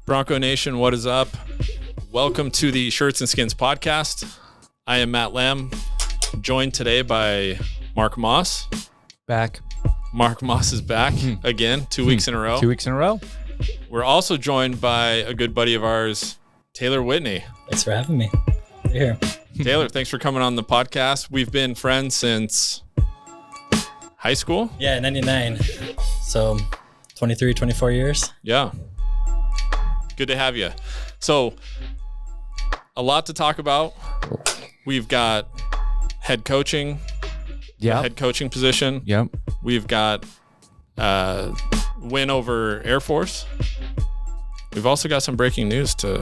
Bronco Nation, what is up? Welcome to the Shirts and Skins podcast. I am Matt Lamb, joined today by Mark Moss. Back. Mark Moss is back again, 2 weeks in a row. 2 weeks in a row. We're also joined by a good buddy of ours, Taylor Whitney. Thanks for having me. You're here. Taylor, thanks for coming on the podcast. We've been friends since high school. Yeah, 99. So 23, 24 years. Yeah. Good to have you. So, a lot to talk about. We've got head coaching. Yeah. Head coaching position. Yep. We've got win over Air Force. We've also got some breaking news to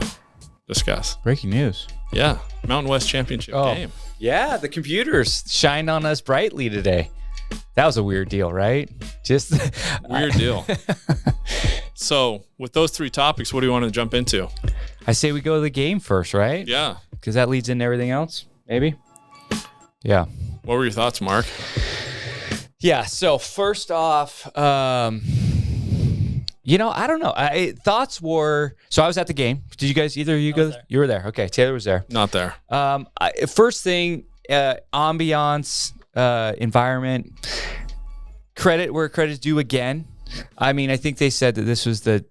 discuss. Breaking news. Yeah. Mountain West Championship game. Yeah, the computers shined on us brightly today. That was a weird deal, right? Just weird deal. So, with those three topics, what do you want to jump into? I say we go to the game first, right? Yeah. Because that leads into everything else, maybe? Yeah. What were your thoughts, Mark? Yeah, so first off, I don't know. Thoughts were, so I was at the game. Did you guys, either of you go? You were there. Okay, Taylor was there. Not there. First thing, ambiance, environment, credit where credit's due again. I mean, I think they said that this was the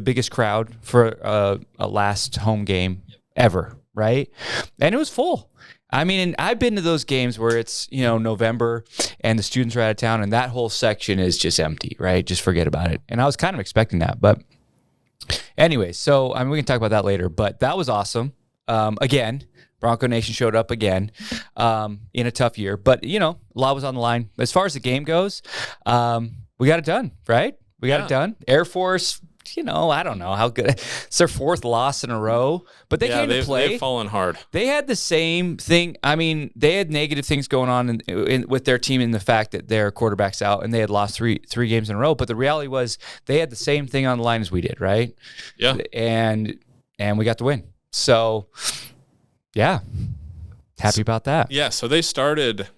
biggest crowd for a last home game ever, right? And it was full. I mean, and I've been to those games where it's, November and the students are out of town and that whole section is just empty, right? Just forget about it. And I was kind of expecting that. But anyway, so we can talk about that later. But that was awesome. Again, Bronco Nation showed up again in a tough year. But, a lot was on the line. As far as the game goes, we got it done, right? We got it done. Air Force, I don't know how good. It's their fourth loss in a row. But they came to play. They've fallen hard. They had the same thing. I mean, they had negative things going on with their team in the fact that their quarterback's out and they had lost three games in a row. But the reality was they had the same thing on the line as we did, right? Yeah. And we got the win. So, yeah, happy about that. Yeah, so they started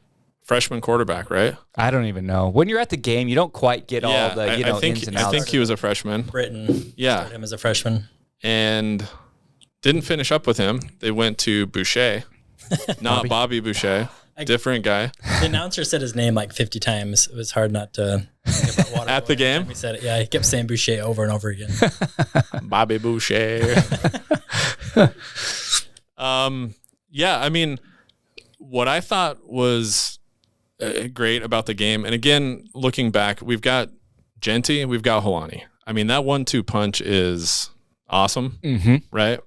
freshman quarterback, right? I don't even know. When you're at the game, you don't quite get all the ins and outs. I think he was a freshman. Britain started him as a freshman. And didn't finish up with him. They went to Boucher, not Bobby Boucher. Different guy. The announcer said his name like 50 times. It was hard not to think about water. At the game? We said it. Yeah, he kept saying Boucher over and over again. Bobby Boucher. Yeah, I mean, what I thought was great about the game, and again, looking back, we've got Genty, we've got Helani. I mean, that 1-2 punch is awesome, right?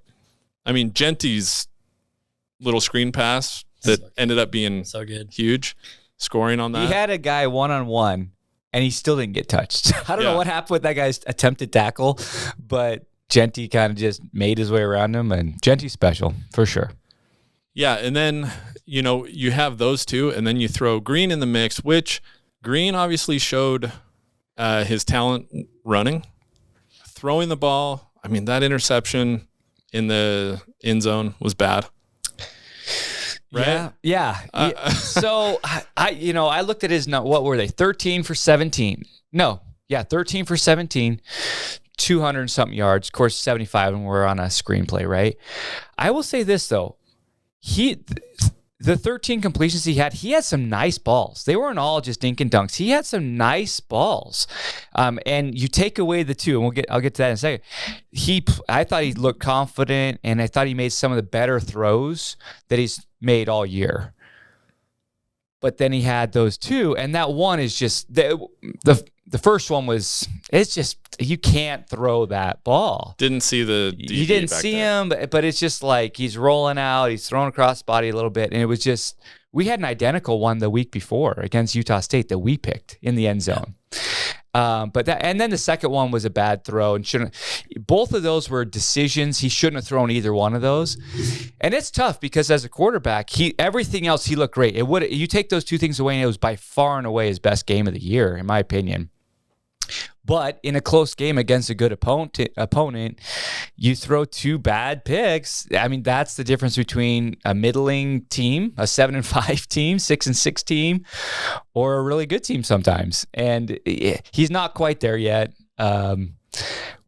I mean, Genty's little screen pass that ended up being so good, huge, scoring on that. He had a guy one-on-one, and he still didn't get touched. I don't know what happened with that guy's attempted tackle, but Genty kind of just made his way around him, and Genty's special, for sure. Yeah, and then, you have those two, and then you throw Green in the mix, which Green obviously showed his talent running. Throwing the ball, I mean, that interception in the end zone was bad. Right? Yeah. So, I looked at his, what were they, 13 for 17. No, 13 for 17. 200-something yards, of course, 75, and we're on a screenplay, right? I will say this, though. The 13 completions he had some nice balls. They weren't all just dink and dunks. He had some nice balls. And you take away the two, and I'll get to that in a second. I thought he looked confident, and I thought he made some of the better throws that he's made all year. But then he had those two, and that one is just the first one was, it's just, you can't throw that ball. Didn't see the DB You didn't see him, but it's just like he's rolling out, he's throwing across the body a little bit, and it was just, we had an identical one the week before against Utah State that we picked in the end zone. And then the second one was a bad throw, and both of those were decisions. He shouldn't have thrown either one of those. And it's tough because as a quarterback, everything else, he looked great. You take those two things away, and it was by far and away his best game of the year, in my opinion. But in a close game against a good opponent, you throw two bad picks. I mean, that's the difference between a middling team, a 7-5 team, 6-6 team, or a really good team sometimes. And he's not quite there yet.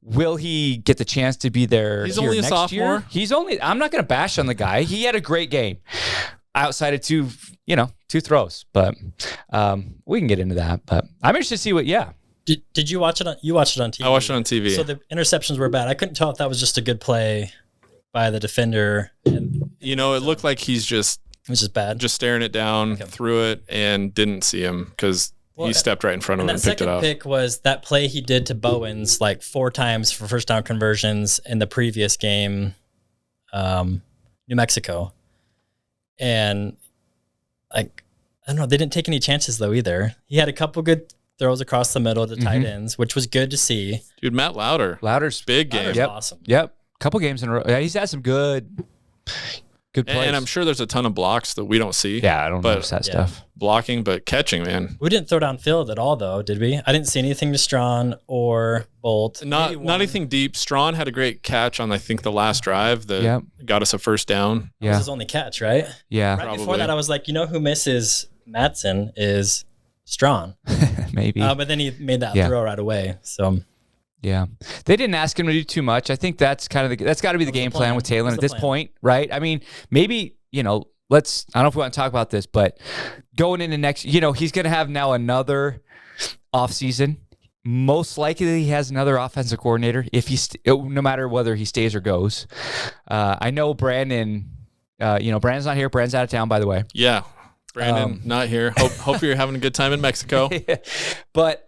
Will he get the chance to be there? He's here only a next sophomore. Year? I'm not going to bash on the guy. He had a great game outside of two throws, but we can get into that. But I'm interested to see what. Yeah. Did you watch it? You watched it on TV. I watched it on TV. So the interceptions were bad. I couldn't tell if that was just a good play by the defender. And, it looked like he's just it was just bad. Just staring it down, threw it, and didn't see him because he stepped right in front of him and picked it up. That second pick was that play he did to Bowens like 4 times for first down conversions in the previous game, New Mexico. And like, I don't know, they didn't take any chances though either. He had a couple good throws across the middle to tight ends, which was good to see. Dude, Matt Lauder's big game. Lauder's awesome. Yep. Couple games in a row. Yeah, he's had some good plays. And I'm sure there's a ton of blocks that we don't see. Yeah, I don't notice that stuff. Blocking, but catching, man. We didn't throw downfield at all, though, did we? I didn't see anything to Strawn or Bolt. Not anything deep. Strawn had a great catch on, I think, the last drive that got us a first down. That was his only catch, right? Yeah. Right before that, I was like, who misses Madsen is Strawn. Maybe. But then he made that throw right away. So... Yeah, they didn't ask him to do too much. I think that's kind of that's got to be the game plan with Taylor at this point, right? I mean, maybe I don't know if we want to talk about this, but going into next, he's going to have now another offseason. Most likely, he has another offensive coordinator if no matter whether he stays or goes. I know Brandon. Brandon's not here. Brandon's out of town, by the way. Yeah. Brandon, not here. Hope you're having a good time in Mexico. But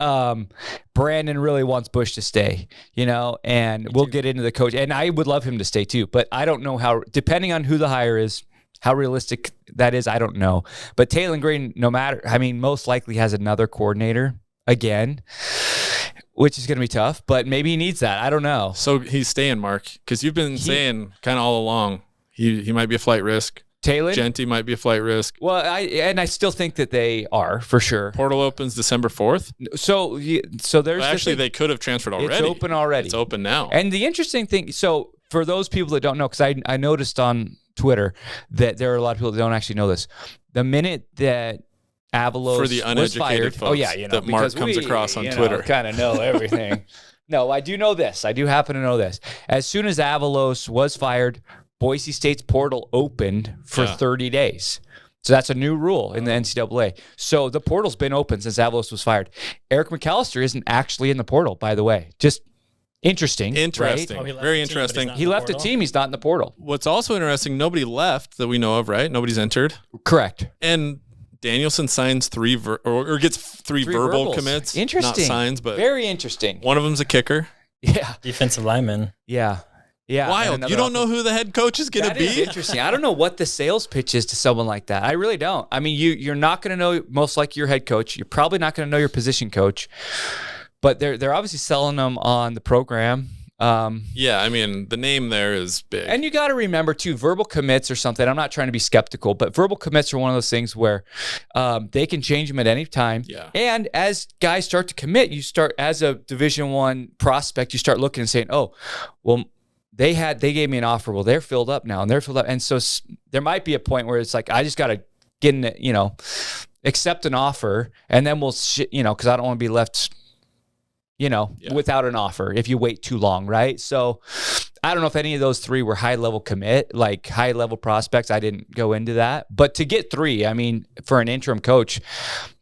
Brandon really wants Bush to stay, and we'll get into the coach. And I would love him to stay too, but I don't know how, depending on who the hire is, how realistic that is, I don't know. But Taylor Green, most likely has another coordinator again, which is going to be tough, but maybe he needs that. I don't know. So he's staying, Mark, because you've been saying kind of all along he might be a flight risk. Taylor? Genty might be a flight risk. Well, I still think that they are, for sure. Portal opens December 4th. So there's... Actually, they could have transferred already. It's open already. It's open now. And the interesting thing, so for those people that don't know, because I noticed on Twitter that there are a lot of people that don't actually know this. The minute that Avalos for the uneducated was fired, folks that Mark comes across on Twitter. Kind of know everything. No, I do know this. I do happen to know this. As soon as Avalos was fired, Boise State's portal opened for 30 days. So that's a new rule in the NCAA. So the portal's been open since Avalos was fired. Eric McAllister isn't actually in the portal, by the way. Just interesting. Interesting. Right? Very interesting. He left the team. He's not in the portal. What's also interesting, nobody left that we know of, right? Nobody's entered. Correct. And Danielson signs or gets three verbal verbals. commits. Interesting. Not signs, but very interesting. One of them's a kicker. Yeah. Defensive lineman. Yeah. Yeah, wild. You don't know who the head coach is going to be? That is interesting. I don't know what the sales pitch is to someone like that. I really don't. I mean, you're not going to know most likely your head coach. You're probably not going to know your position coach. But they're obviously selling them on the program. Yeah, I mean, the name there is big. And you got to remember, too, verbal commits or something. I'm not trying to be skeptical, but verbal commits are one of those things where they can change them at any time. Yeah. And as guys start to commit, you start, as a Division I prospect, you start looking and saying, oh, well, they gave me an offer. Well, they're filled up now, and they're filled up. And so there might be a point where it's like, I just got to get in it, accept an offer, and then we'll, because I don't want to be left, without an offer if you wait too long, right? So I don't know if any of those three were high-level commit, like high-level prospects. I didn't go into that. But to get three, I mean, for an interim coach,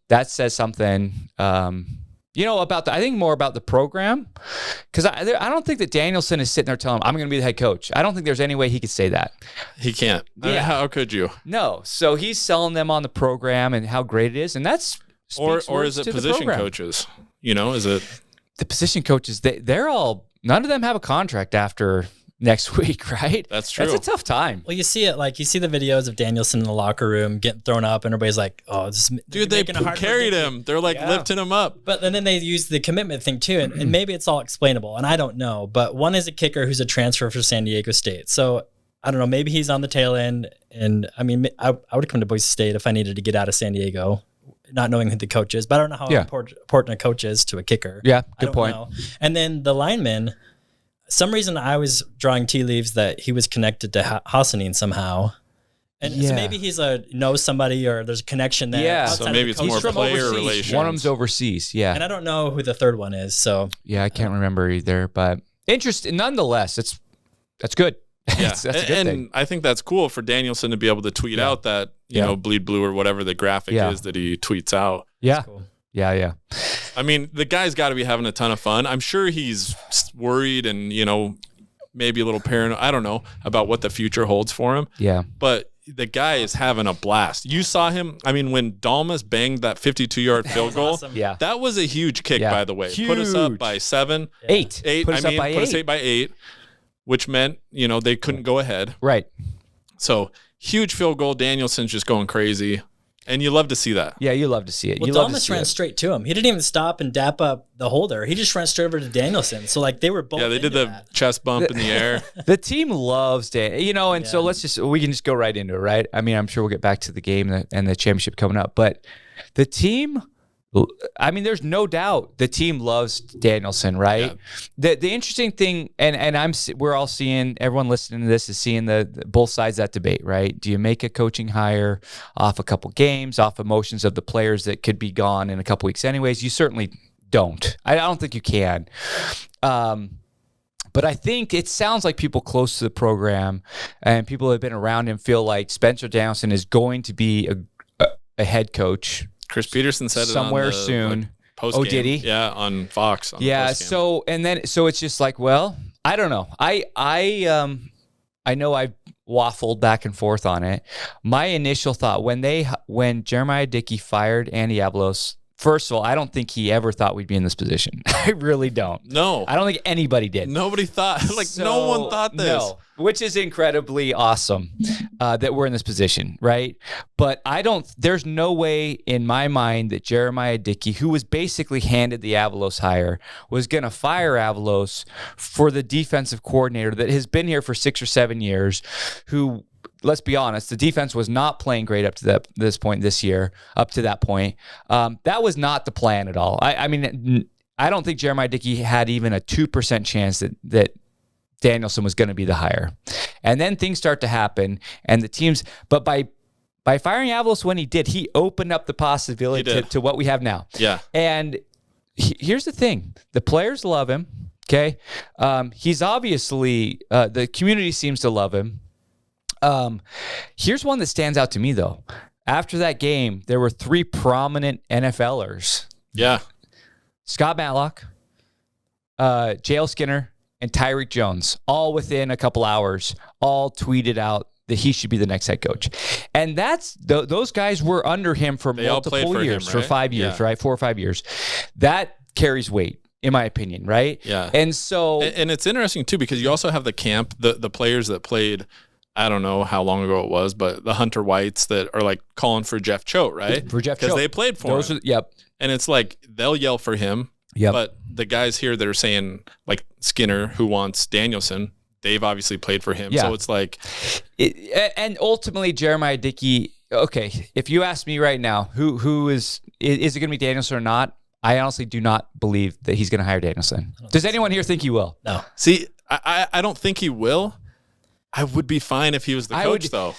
that says something I think more about the program, because I don't think that Danielson is sitting there telling him, I'm going to be the head coach. I don't think there's any way he could say that. He can't. Yeah. How could you? No. So he's selling them on the program and how great it is, and that's or is it position coaches? Is it the position coaches? They're all, none of them have a contract after next week, right? That's true. That's a tough time. Well, you see it, you see the videos of Danielson in the locker room getting thrown up, and everybody's like, "Oh, they carried him. They're lifting him up." But then they use the commitment thing too, and maybe it's all explainable, and I don't know. But one is a kicker who's a transfer for San Diego State, so I don't know. Maybe he's on the tail end, and I mean, I would come to Boise State if I needed to get out of San Diego, not knowing who the coach is. But I don't know how important a coach is to a kicker. Yeah, good point. Know. And then the lineman. Some reason I was drawing tea leaves that he was connected to Hassanin somehow. And so maybe he's knows somebody or there's a connection there. Yeah. So maybe it's more player relations. One of them's overseas. Yeah. And I don't know who the third one is. So yeah, I can't remember either. But Interesting. Nonetheless, that's good. Yeah, that's a good and thing. I think that's cool for Danielson to be able to tweet out that, you know, bleed blue or whatever the graphic is that he tweets out. Yeah. Cool. Yeah. I mean, the guy's got to be having a ton of fun. I'm sure he's worried and, you know, maybe a little paranoid. I don't know about what the future holds for him. Yeah. But the guy is having a blast. You saw him. I mean, when Dalmas banged that 52-yard field goal, awesome. Yeah. that was a huge kick, by the way. Huge. Put us up by 7. 8. Put us up by 8, which meant, you know, they couldn't go ahead. Right. So huge field goal. Danielson's just going crazy. And you love to see that. Yeah, you love to see it. Well, you love to Dalmas see ran it. straight to him. He didn't even stop and dap up the holder. He just ran straight over to Danielson. So, like, they were both. Yeah, they did the chest bump in the air. The team loves Dan, you know, and so we can just go right into it, right? I mean, I'm sure we'll get back to the game and the championship coming up, but the team, I mean, there's no doubt the team loves Danielson, right? Yeah. The interesting thing, and we're all seeing, everyone listening to this is seeing the both sides of that debate, right? Do you make a coaching hire off a couple games, off emotions of the players that could be gone in a couple weeks anyways? You certainly don't. I don't think you can. But I think it sounds like people close to the program and people who have been around him feel like Spencer Danielson is going to be a head coach. Chris Peterson said somewhere it on the, soon. Post-game. Oh, did he? Yeah, on Fox. On yeah. the So it's just like, well, I don't know. I know I've waffled back and forth on it. My initial thought when Jeremiah Dickey fired Andy Avalos, first of all, I don't think he ever thought we'd be in this position. I really don't. No. I don't think anybody did. Nobody thought, no one thought this. No, which is incredibly awesome that we're in this position, right? But there's no way in my mind that Jeremiah Dickey, who was basically handed the Avalos hire, was going to fire Avalos for the defensive coordinator that has been here for 6 or 7 years, who, let's be honest, the defense was not playing great up to this point this year, up to that point. That was not the plan at all. I mean, I don't think Jeremiah Dickey had even a 2% chance that Danielson was going to be the hire. And then things start to happen, and the teams, but by firing Avalos when he did, he opened up the possibility to what we have now. Yeah. And here's the thing. The players love him, okay? He's obviously, the community seems to love him. Here's one that stands out to me, though. After that game, there were 3 prominent NFLers. Yeah. Scott Matlock, JL Skinner, and Tyreek Jones, all within a couple hours, all tweeted out that he should be the next head coach. And those guys were under him for multiple years, for 5 years, right? 4 or 5 years. That carries weight, in my opinion, right? Yeah. And so... And it's interesting, too, because you also have the camp, the players that played... I don't know how long ago it was, but the Hunter Whites that are like calling for Jeff Choate, right? For Jeff Choate. Because they played for him. Yep. And it's like they'll yell for him. Yep. But the guys here that are saying, like Skinner, who wants Danielson, they've obviously played for him. Yeah. So it's like... and ultimately, Jeremiah Dickey, okay, if you ask me right now, who is it going to be Danielson or not? I honestly do not believe that he's going to hire Danielson. Does anyone here think he will? No. See, I don't think he will. I would be fine if he was the coach, though.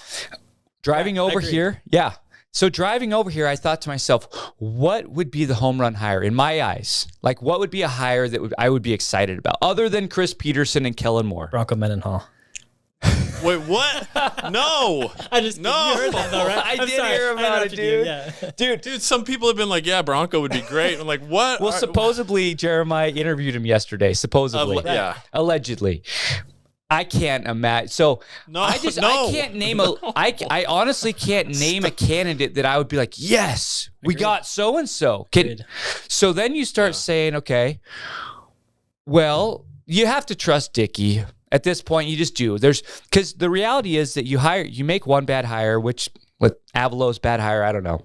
Driving over here, yeah. So driving over here, I thought to myself, what would be the home run hire in my eyes? Like, what would be a hire that I would be excited about, other than Chris Peterson and Kellen Moore? Bronco Mendenhall. Wait, what? No. You heard that though, right? I did hear about it, dude. Yeah. Dude, some people have been like, yeah, Bronco would be great. I'm like, what? Well, supposedly Jeremiah interviewed him yesterday, supposedly. Yeah. Allegedly. I can't imagine. So I can't name I honestly can't name a candidate that I would be like, yes, we got so-and-so. So then you start saying, okay, well, you have to trust Dickey. At this point, you just do. Because the reality is that you make one bad hire, which with Avalos bad hire, I don't know.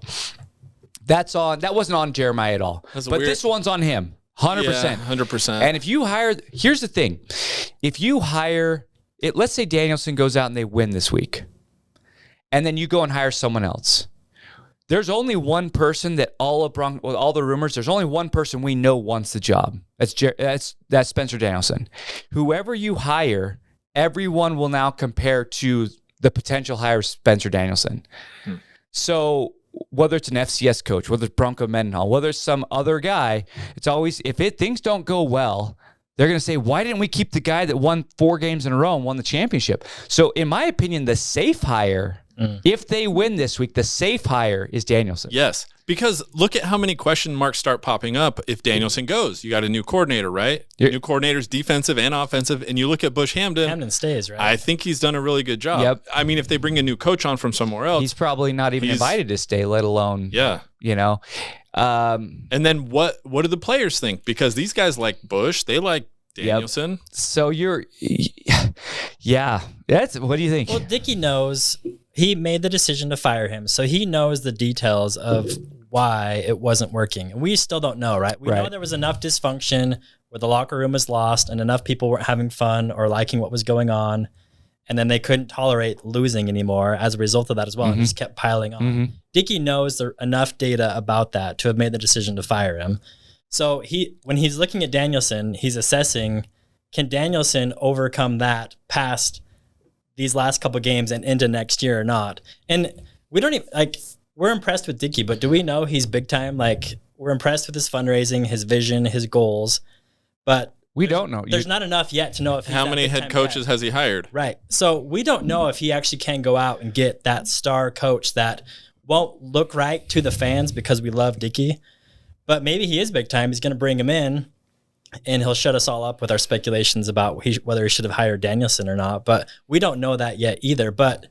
That wasn't on Jeremiah at all. This one's on him. 100%. Yeah, 100%. And if you here's the thing. If you hire, let's say Danielson goes out and they win this week, and then you go and hire someone else. There's only one person that all the rumors, there's only one person we know wants the job. That's Spencer Danielson. Whoever you hire, everyone will now compare to the potential hire of Spencer Danielson. So whether it's an FCS coach, whether it's Bronco Mendenhall, whether it's some other guy, it's always, things don't go well, They're going to say, why didn't we keep the guy that won 4 games in a row and won the championship? So in my opinion, the safe hire, if they win this week, the safe hire is Danielson. Yes, because look at how many question marks start popping up if Danielson goes. You got a new coordinator, right? New coordinator's defensive and offensive, and you look at Bush Hamden. Hamden stays, right? I think he's done a really good job. Yep. I mean, if they bring a new coach on from somewhere else, He's probably not even invited to stay, let alone, you know. And then what do the players think? Because these guys like Bush, they like Danielson. Yep. So what do you think? Well, Dickey knows he made the decision to fire him, so he knows the details of why it wasn't working. And we still don't know, right? We know there was enough dysfunction where the locker room was lost and enough people weren't having fun or liking what was going on. And then they couldn't tolerate losing anymore as a result of that as well. And just kept piling on. Dickey knows enough data about that to have made the decision to fire him. So when he's looking at Danielson, he's assessing, can Danielson overcome that past these last couple games and into next year or not? And we don't even, we're impressed with Dickey, but do we know he's big time? We're impressed with his fundraising, his vision, his goals, but we don't know. There's not enough yet to know if he's how many head coaches has he hired? Right. So we don't know if he actually can go out and get that star coach that won't look right to the fans because we love Dickey. But maybe he is big time. He's going to bring him in, and he'll shut us all up with our speculations about whether he should have hired Danielson or not. But we don't know that yet either. But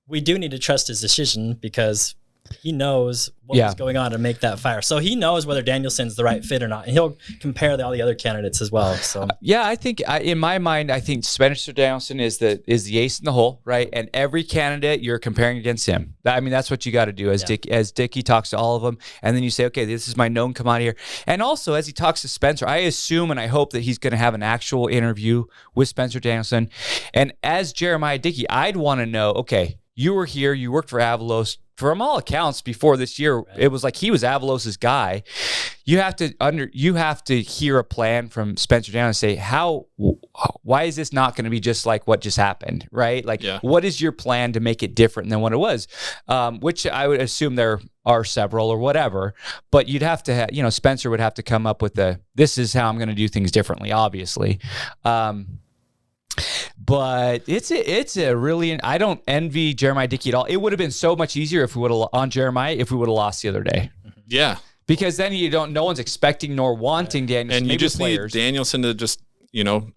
we do need to trust his decision because he knows what was going on to make that fire. So he knows whether Danielson's the right fit or not. And he'll compare all the other candidates as well. So I think in my mind, I think Spencer Danielson is the ace in the hole, right? And every candidate you're comparing against him. I mean, that's what you got to do as Dickey talks to all of them. And then you say, okay, this is my known commodity here. And also as he talks to Spencer, I assume and I hope that he's going to have an actual interview with Spencer Danielson. And as Jeremiah Dickey, I'd want to know, okay, you were here, you worked for Avalos. From all accounts, before this year, it was like he was Avalos's guy. You have to hear a plan from Spencer Danielson and say, why is this not going to be just like what just happened, right? What is your plan to make it different than what it was? Which I would assume there are several or whatever, but you'd have to Spencer would have to come up with this is how I'm going to do things differently, obviously. But it's a really, I don't envy Jeremiah Dickey at all. It would have been so much easier if we would have lost the other day. Yeah. Because then no one's expecting nor wanting Danielson. And you just need Danielson to just,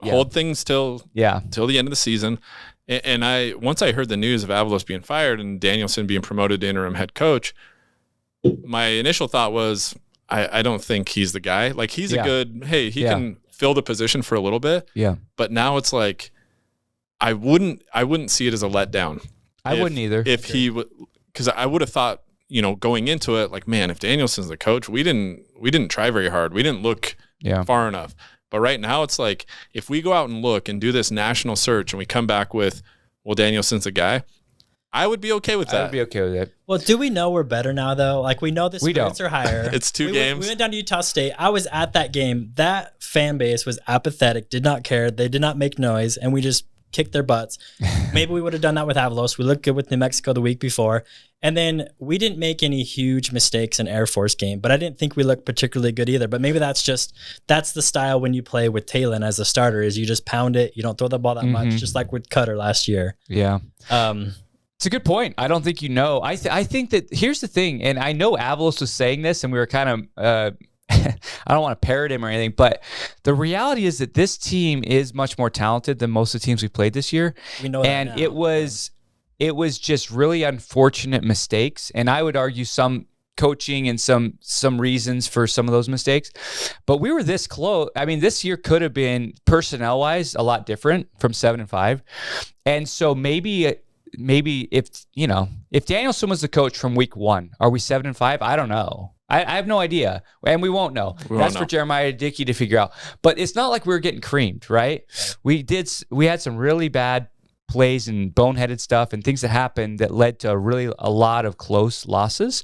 hold things till the end of the season. And once I heard the news of Avalos being fired and Danielson being promoted to interim head coach, my initial thought was, I don't think he's the guy. Like he's a good, he can fill the position for a little bit. Yeah. But now it's like, I wouldn't see it as a letdown. I wouldn't either. If he would, because I would have thought, going into it, like, man, if Danielson's the coach, we didn't try very hard. We didn't look far enough. But right now it's like, if we go out and look and do this national search and we come back with, well, Danielson's the guy, I would be okay with that. I would be okay with it. Well, do we know we're better now, though? Like, we know the spirits are higher. It's two games. We went down to Utah State. I was at that game. That fan base was apathetic, did not care. They did not make noise, and we just kicked their butts. Maybe we would have done that with Avalos. We looked good with New Mexico the week before. And then we didn't make any huge mistakes in Air Force game, but I didn't think we looked particularly good either. But maybe that's the style when you play with Talon as a starter is you just pound it. You don't throw the ball that much, just like with Cutter last year. Yeah. It's a good point. I don't think I think that here's the thing, and I know Avalos was saying this, and we were kind of I don't want to parrot him or anything, but the reality is that this team is much more talented than most of the teams we played this year. We know that and now. it was just really unfortunate mistakes, and I would argue some coaching and some reasons for some of those mistakes. But we were this close. I mean, this year could have been personnel-wise a lot different from 7-5, and so maybe if Danielson was the coach from week 1, are we 7-5? I don't know. I have no idea, and we won't know. That's for Jeremiah Dickey to figure out. But it's not like we were getting creamed, right? We had some really bad plays and boneheaded stuff and things that happened that led to a lot of close losses.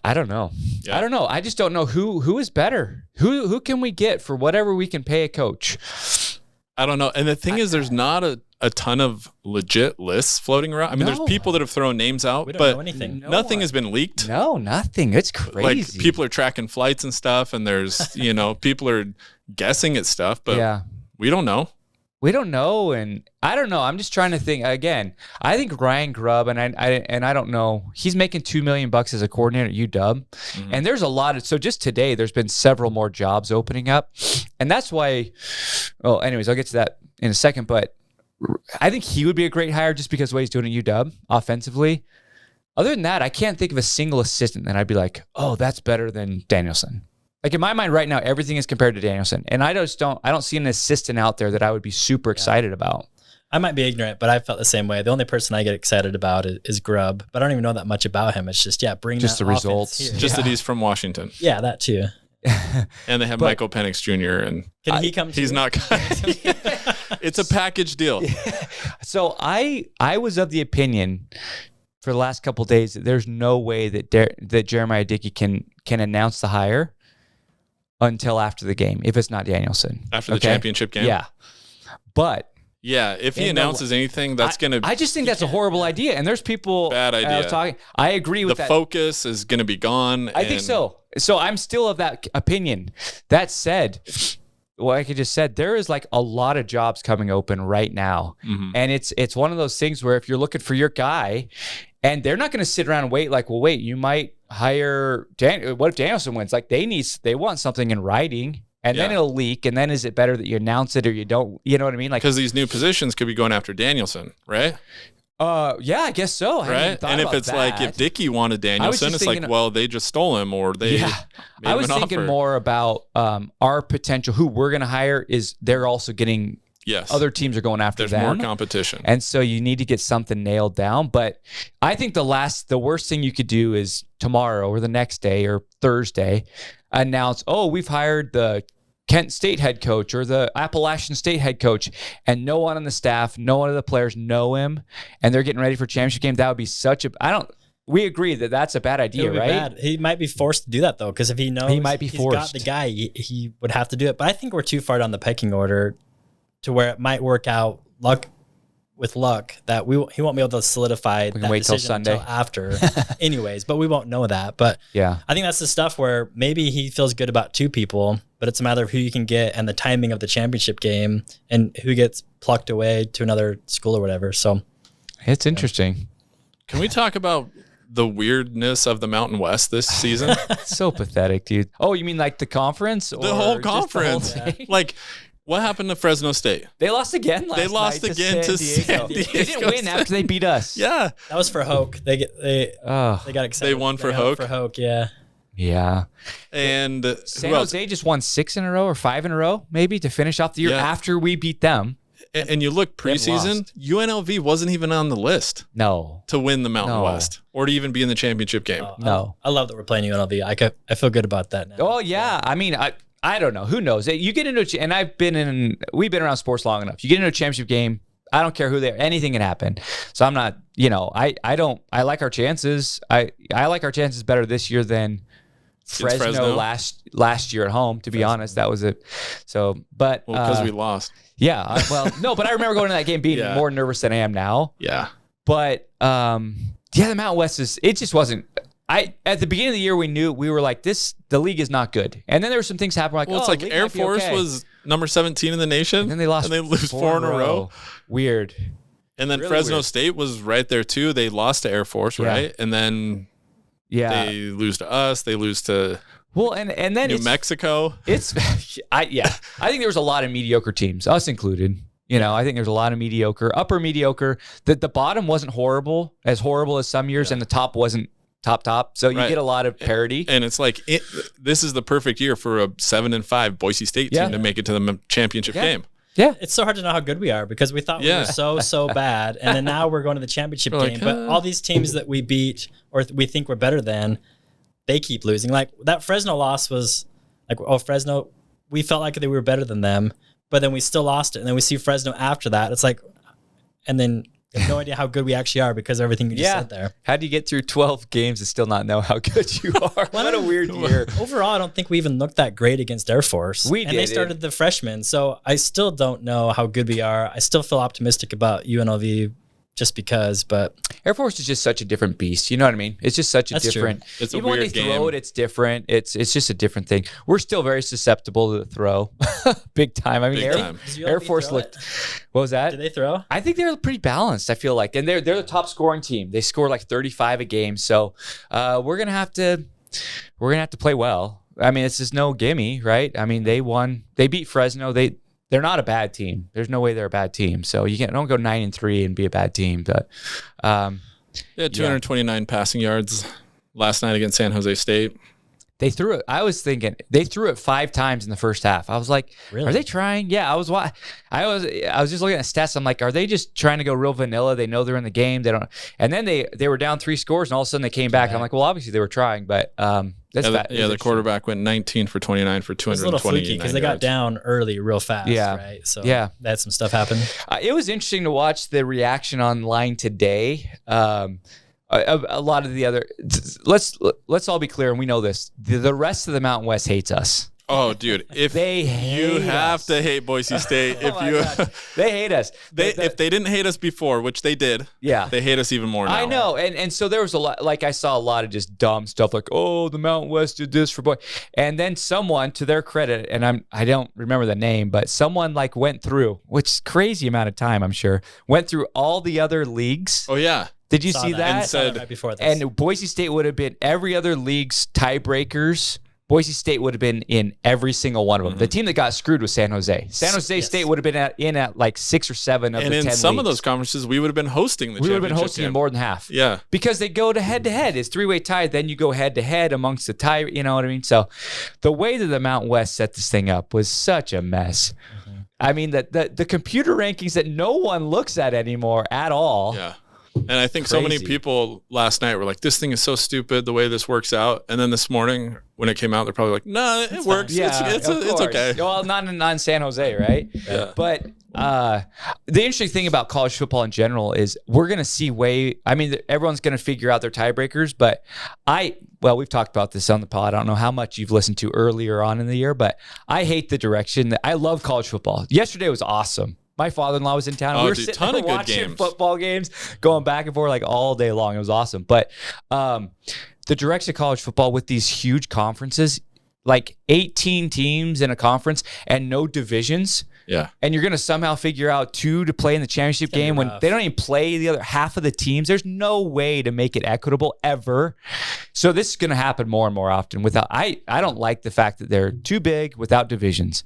I don't know. Yeah. I don't know. I just don't know who is better. Who can we get for whatever we can pay a coach? I don't know. And the thing is, there's not a ton of legit lists floating around. I mean, there's people that have thrown names out, We don't but know anything. nothing has been leaked. No, nothing. It's Like crazy. people are tracking flights and stuff, and there's people are guessing at stuff, but we don't know. We don't know, and I don't know. I'm just trying to think again. I think Ryan Grubb, and I don't know. He's making $2 million as a coordinator at UW, and there's a lot of. So just today, there's been several more jobs opening up, and that's why. Well, anyways, I'll get to that in a second. But I think he would be a great hire just because of what he's doing at UW offensively. Other than that, I can't think of a single assistant that I'd be like, oh, that's better than Danielson. Like in my mind right now, everything is compared to Danielson, and I don't see an assistant out there that I would be super excited about. I might be ignorant, but I felt the same way. The only person I get excited about is Grubb, but I don't even know that much about him. It's just bring just that the results. here. Just that he's from Washington. Yeah, that too. And they have Michael Penix Jr. and Can he come? he's not. It's a package deal. So I was of the opinion for the last couple of days that there's no way that Jeremiah Dickey can announce the hire until after the game, if it's not Danielson. After the championship game? Yeah. But yeah, if he announces anything, that's going to... I just think that's a horrible idea. And there's people... Bad idea. I agree with that. The focus is going to be gone. I think so. So I'm still of that opinion. That said, like I just said, there is like a lot of jobs coming open right now. And it's one of those things where if you're looking for your guy, and they're not going to sit around and wait like, well, wait, you might hire what if Danielson wins? Like they want something in writing, and then it'll leak, and then is it better that you announce it or you don't? You know what I mean? Like, because these new positions could be going after Danielson, right? Yeah, I guess so. Right. And if it's like if Dickey wanted Danielson, it's like, well, they just stole him, or they made I was him an thinking offer. more about our potential, who we're going to hire is they're also getting other teams are going after There's them. more competition. And so you need to get something nailed down. But I think the worst thing you could do is tomorrow or the next day or Thursday announce, oh, we've hired the Kent State head coach or the Appalachian State head coach, and no one on the staff, no one of the players know him, and they're getting ready for championship game. That would be we agree that that's a bad idea, right? Bad. He might be forced to do that though, because if he knows he might be he's forced. got the guy, he would have to do it. But I think we're too far down the pecking order to where it might work out with luck that he won't be able to solidify that wait till decision Sunday until after anyways, but we won't know that. But yeah, I think that's the stuff where maybe he feels good about two people, but it's a matter of who you can get and the timing of the championship game and who gets plucked away to another school or whatever. So it's interesting. Can we talk about the weirdness of the Mountain West this season? So pathetic, dude. Oh, you mean like the conference? Or the whole just the conference. whole thing? Like, what happened to Fresno State? They lost again last night. They lost again to San Diego. They didn't win after they beat us. Yeah. that was for Hoke. They got excited. They won for Hoke? For Hoke, yeah. Yeah. And San Jose just won 6 in a row or 5 in a row, maybe, to finish off the year after we beat them. And you look preseason, UNLV wasn't even on the list No. to win the Mountain West or to even be in the championship game. No. I love that we're playing UNLV. I feel good about that now. Oh, yeah. I mean, I don't know. Who knows? You get into we've been around sports long enough. You get into a championship game, I don't care who they are. Anything can happen. So I'm not, I like our chances. I like our chances better this year than Fresno last year at home, to be honest. That was it. So, but because we lost. Yeah. No, but I remember going to that game being more nervous than I am now. Yeah. But the Mountain West it just wasn't. At the beginning of the year, we were like, the league is not good. And then there were some things happening. It's like Air Force was number 17 in the nation. And then they lost. And they lose 4 in a row. Weird. And then really Fresno State was right there too. They lost to Air Force, right? And then they lose to us. They lose to and then New Mexico. I think there was a lot of mediocre teams, us included. I think there's a lot of upper mediocre. The bottom wasn't as horrible as some years, and the top wasn't top. So you get a lot of parity. And it's like this is the perfect year for a 7-5 Boise State team to make it to the championship game. Yeah, it's so hard to know how good we are because we thought we were so bad, and then now we're going to the championship game. But all these teams that we beat or we think we're better than, they keep losing. Like that Fresno loss was like, Fresno, we felt like we were better than them, but then we still lost it. And then we see Fresno after that. It's like, and then You have no idea how good we actually are because of everything you just said there. How do you get through 12 games and still not know how good you are? What a weird year. Overall, I don't think we even looked that great against Air Force. We did. And they started the freshmen, so I still don't know how good we are. I still feel optimistic about UNLV just because, but Air Force is just such a different beast. You know what I mean? It's just such a different. It's a even when they weird throw game. it, it's different. It's just a different thing. We're still very susceptible to the throw, big time. I mean, Big time. Does Air UNLV Force throw looked. it? What was that? Did they throw? I think they're pretty balanced. I feel like, and they're the top scoring team. They score like 35 a game. So we're gonna have to play well. I mean, it's just no gimme, right? I mean, they won. They beat Fresno. They're not a bad team. There's no way they're a bad team. So you don't go 9-3 and be a bad team. But 229 passing yards last night against San Jose State. they threw it. I was thinking they threw it 5 times in the first half. I was like, Really? are they trying? Yeah, I was just looking at stats. I'm like, are they just trying to go real vanilla? They know they're in the game. They don't. And then they were down 3 scores, and all of a sudden they came back. I'm like, well, obviously they were trying, but that's bad. The quarterback went 19 for 29 for It was a little 220 fleaky because they got down early real fast, Yeah. right? So Yeah. they had some stuff happen. It was interesting to watch the reaction online today. A lot of the other, let's all be clear, and we know this. The rest of the Mountain West hates us. Oh, dude! If They you hate have us. to hate Boise State, Oh my God. They hate us. if they didn't hate us before, which they did, Yeah. they hate us even more now. I know, and so there was a lot. Like I saw a lot of just dumb stuff, like, oh, the Mountain West did this for boy, and then someone, to their credit, and I don't remember the name, but someone like went through, which is crazy amount of time, I'm sure, went through all the other leagues. Oh yeah, Did you Saw see that. that? I saw that said- right before this. And Boise State would have been every other league's tiebreakers. Boise State would have been in every single one of them. The team that got screwed was San Jose. San Jose Yes. State would have been in at like 6 or 7 of and the 10 in some of leagues. those conferences, we would have been hosting the. We would have been championship hosting game. more than half. Yeah, Because they go to head-to-head. It's 3-way tie. Then you go head-to-head amongst the tie. You know what I mean? So the way that the Mountain West set this thing up was such a mess. I mean, the computer rankings that no one looks at anymore at all. yeah. And I think so many Crazy. people last night were like, "This thing is so stupid, the way this works out." And then this morning, when it came out, they're probably like, "No, it works. Yeah, it's of course. okay." Well, not in San Jose, right? Yeah. But the interesting thing about college football in general is we're going to see everyone's going to figure out their tiebreakers. But we've talked about this on the pod. I don't know how much you've listened to earlier on in the year, but I hate the direction that I love college football. Yesterday was awesome. My father-in-law was in town. Oh, We were dude, sitting ton there of good watching games. football games, going back and forth like all day long. It was awesome. But the direction of college football with these huge conferences, like 18 teams in a conference and no divisions, Yeah. and you're going to somehow figure out 2 to play in the championship gonna be game when rough. they don't even play the other half of the teams. There's no way to make it equitable ever. So this is going to happen more and more often. I don't like the fact that they're too big without divisions.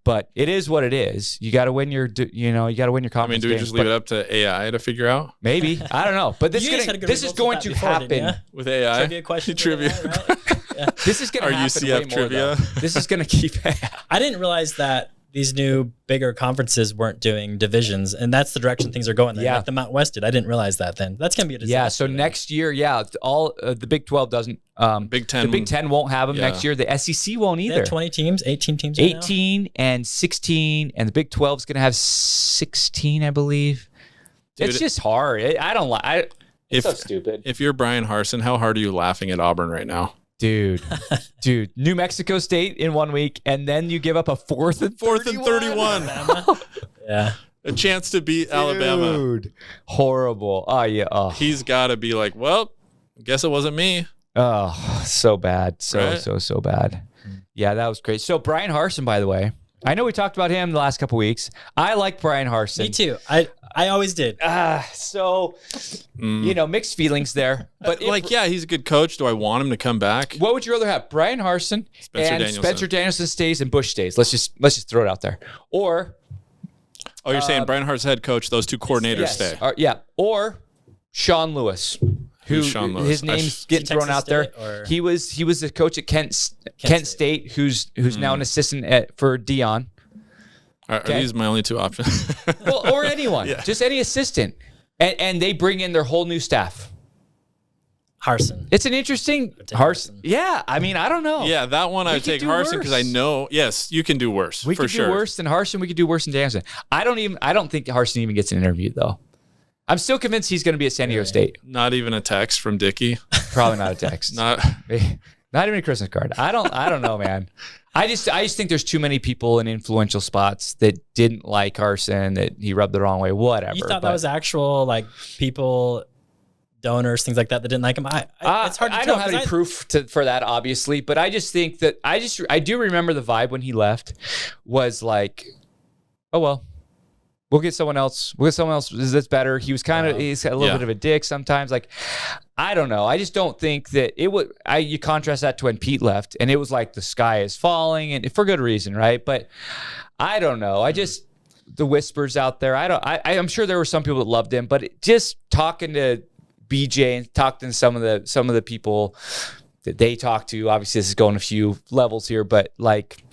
But it is what it is. You got to win your conference. I mean, do we just leave it up to AI to figure out Maybe. I don't know. But this You guys had a good is results going with to that before, didn't happen. ya? with AI? Trivia question. Trivia. Right? Yeah. This is going to Our happen UCF way more, trivia. though. This is going to keep. I didn't realize that these new bigger conferences weren't doing divisions, and that's the direction things are going. Then. Yeah. Like the Mountain West did. I didn't realize that. Then that's gonna be a disaster. Yeah. So then. next year, all the Big 12 doesn't. Big Ten. The Big 10 won't have them Yeah. next year. The SEC won't They either. have 20 teams, 18 teams. Right now? 18 and 16, and the Big 12 is going to have 16, I believe. Dude, it's just hard. I don't like. It's so If stupid, if you're Brian Harsin, how hard are you laughing at Auburn right now? dude. New Mexico State in 1 week, and then you give up a 4th and 31. Alabama. Yeah. A chance to beat Alabama. Dude, horrible. Oh yeah. Oh. He's got to be like, well, guess it wasn't me. Oh, so bad. Right? So bad. Yeah, that was great. So Brian Harsin, by the way, I know we talked about him the last couple weeks. I like Brian Harsin. Me too. I always did. Mixed feelings there. But Yeah, he's a good coach. Do I want him to come back? what would you rather have? Brian Harsin Spencer and Danielson. Spencer Danielson stays and Bush stays. Let's just throw it out there. Or Oh, you're saying Brian Hart's head coach, those 2 coordinators stay. Or Sean Lewis. Who's Sean Lewis? His name's getting thrown Texas out there. State, or- He was the coach at Kent State, who's now an assistant for Dion. Are these my only 2 options? Well, or anyone, just any assistant, and they bring in their whole new staff. Harsin. It's an interesting take Harsin. Harsin. Yeah, I mean, I don't know. Yeah, that one I would could take do Harsin because I worse. know. Yes, you can do worse. We for could sure. do worse than Harsin. We could do worse than Danielson. I don't think Harsin even gets an interview though. I'm still convinced he's going to be at San Diego State. Not even a text from Dickie. Probably not a text. Not even a Christmas card. I don't know, man. I just think there's too many people in influential spots that didn't like Harsin, that he rubbed the wrong way, whatever. You thought that was actual like people, donors, things like that didn't like him? It's hard to tell. I don't have any proof for that, obviously, but I just think that I do remember the vibe when he left was like, oh well, we'll get someone else. That's better. He was he's got a little bit of a dick sometimes. Like, I don't know. I just don't think that it would. You contrast that to when Pete left, and it was like the sky is falling, and for good reason, right? But I don't know. The whispers out there. I'm sure there were some people that loved him, but just talking to BJ and talking to some of the people that they talk to. Obviously, this is going a few levels here, but like,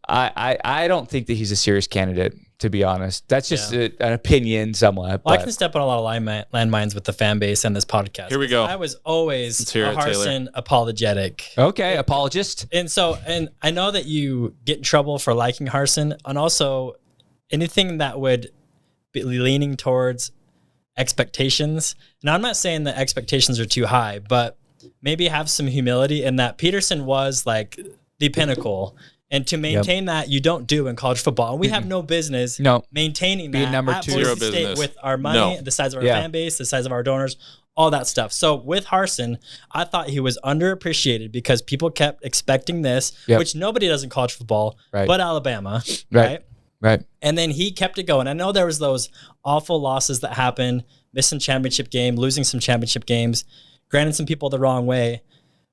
I don't think that he's a serious candidate. To be honest, that's just an opinion somewhat. Well, I can step on a lot of landmines with the fan base and this podcast. Here we go. I was always a Harsin apologetic. Okay, apologist. And I know that you get in trouble for liking Harsin, and also anything that would be leaning towards expectations. Now, I'm not saying that expectations are too high, but maybe have some humility in that Peterson was like the pinnacle. And to maintain that, you don't do in college football. And we have no business maintaining that number at two. Boise Zero State business. with our money, the size of our fan base, the size of our donors, all that stuff. So with Harsin, I thought he was underappreciated because people kept expecting this, which nobody does in college football, but Alabama, right? And then he kept it going. I know there was those awful losses that happened, missing championship game, losing some championship games, granted some people the wrong way.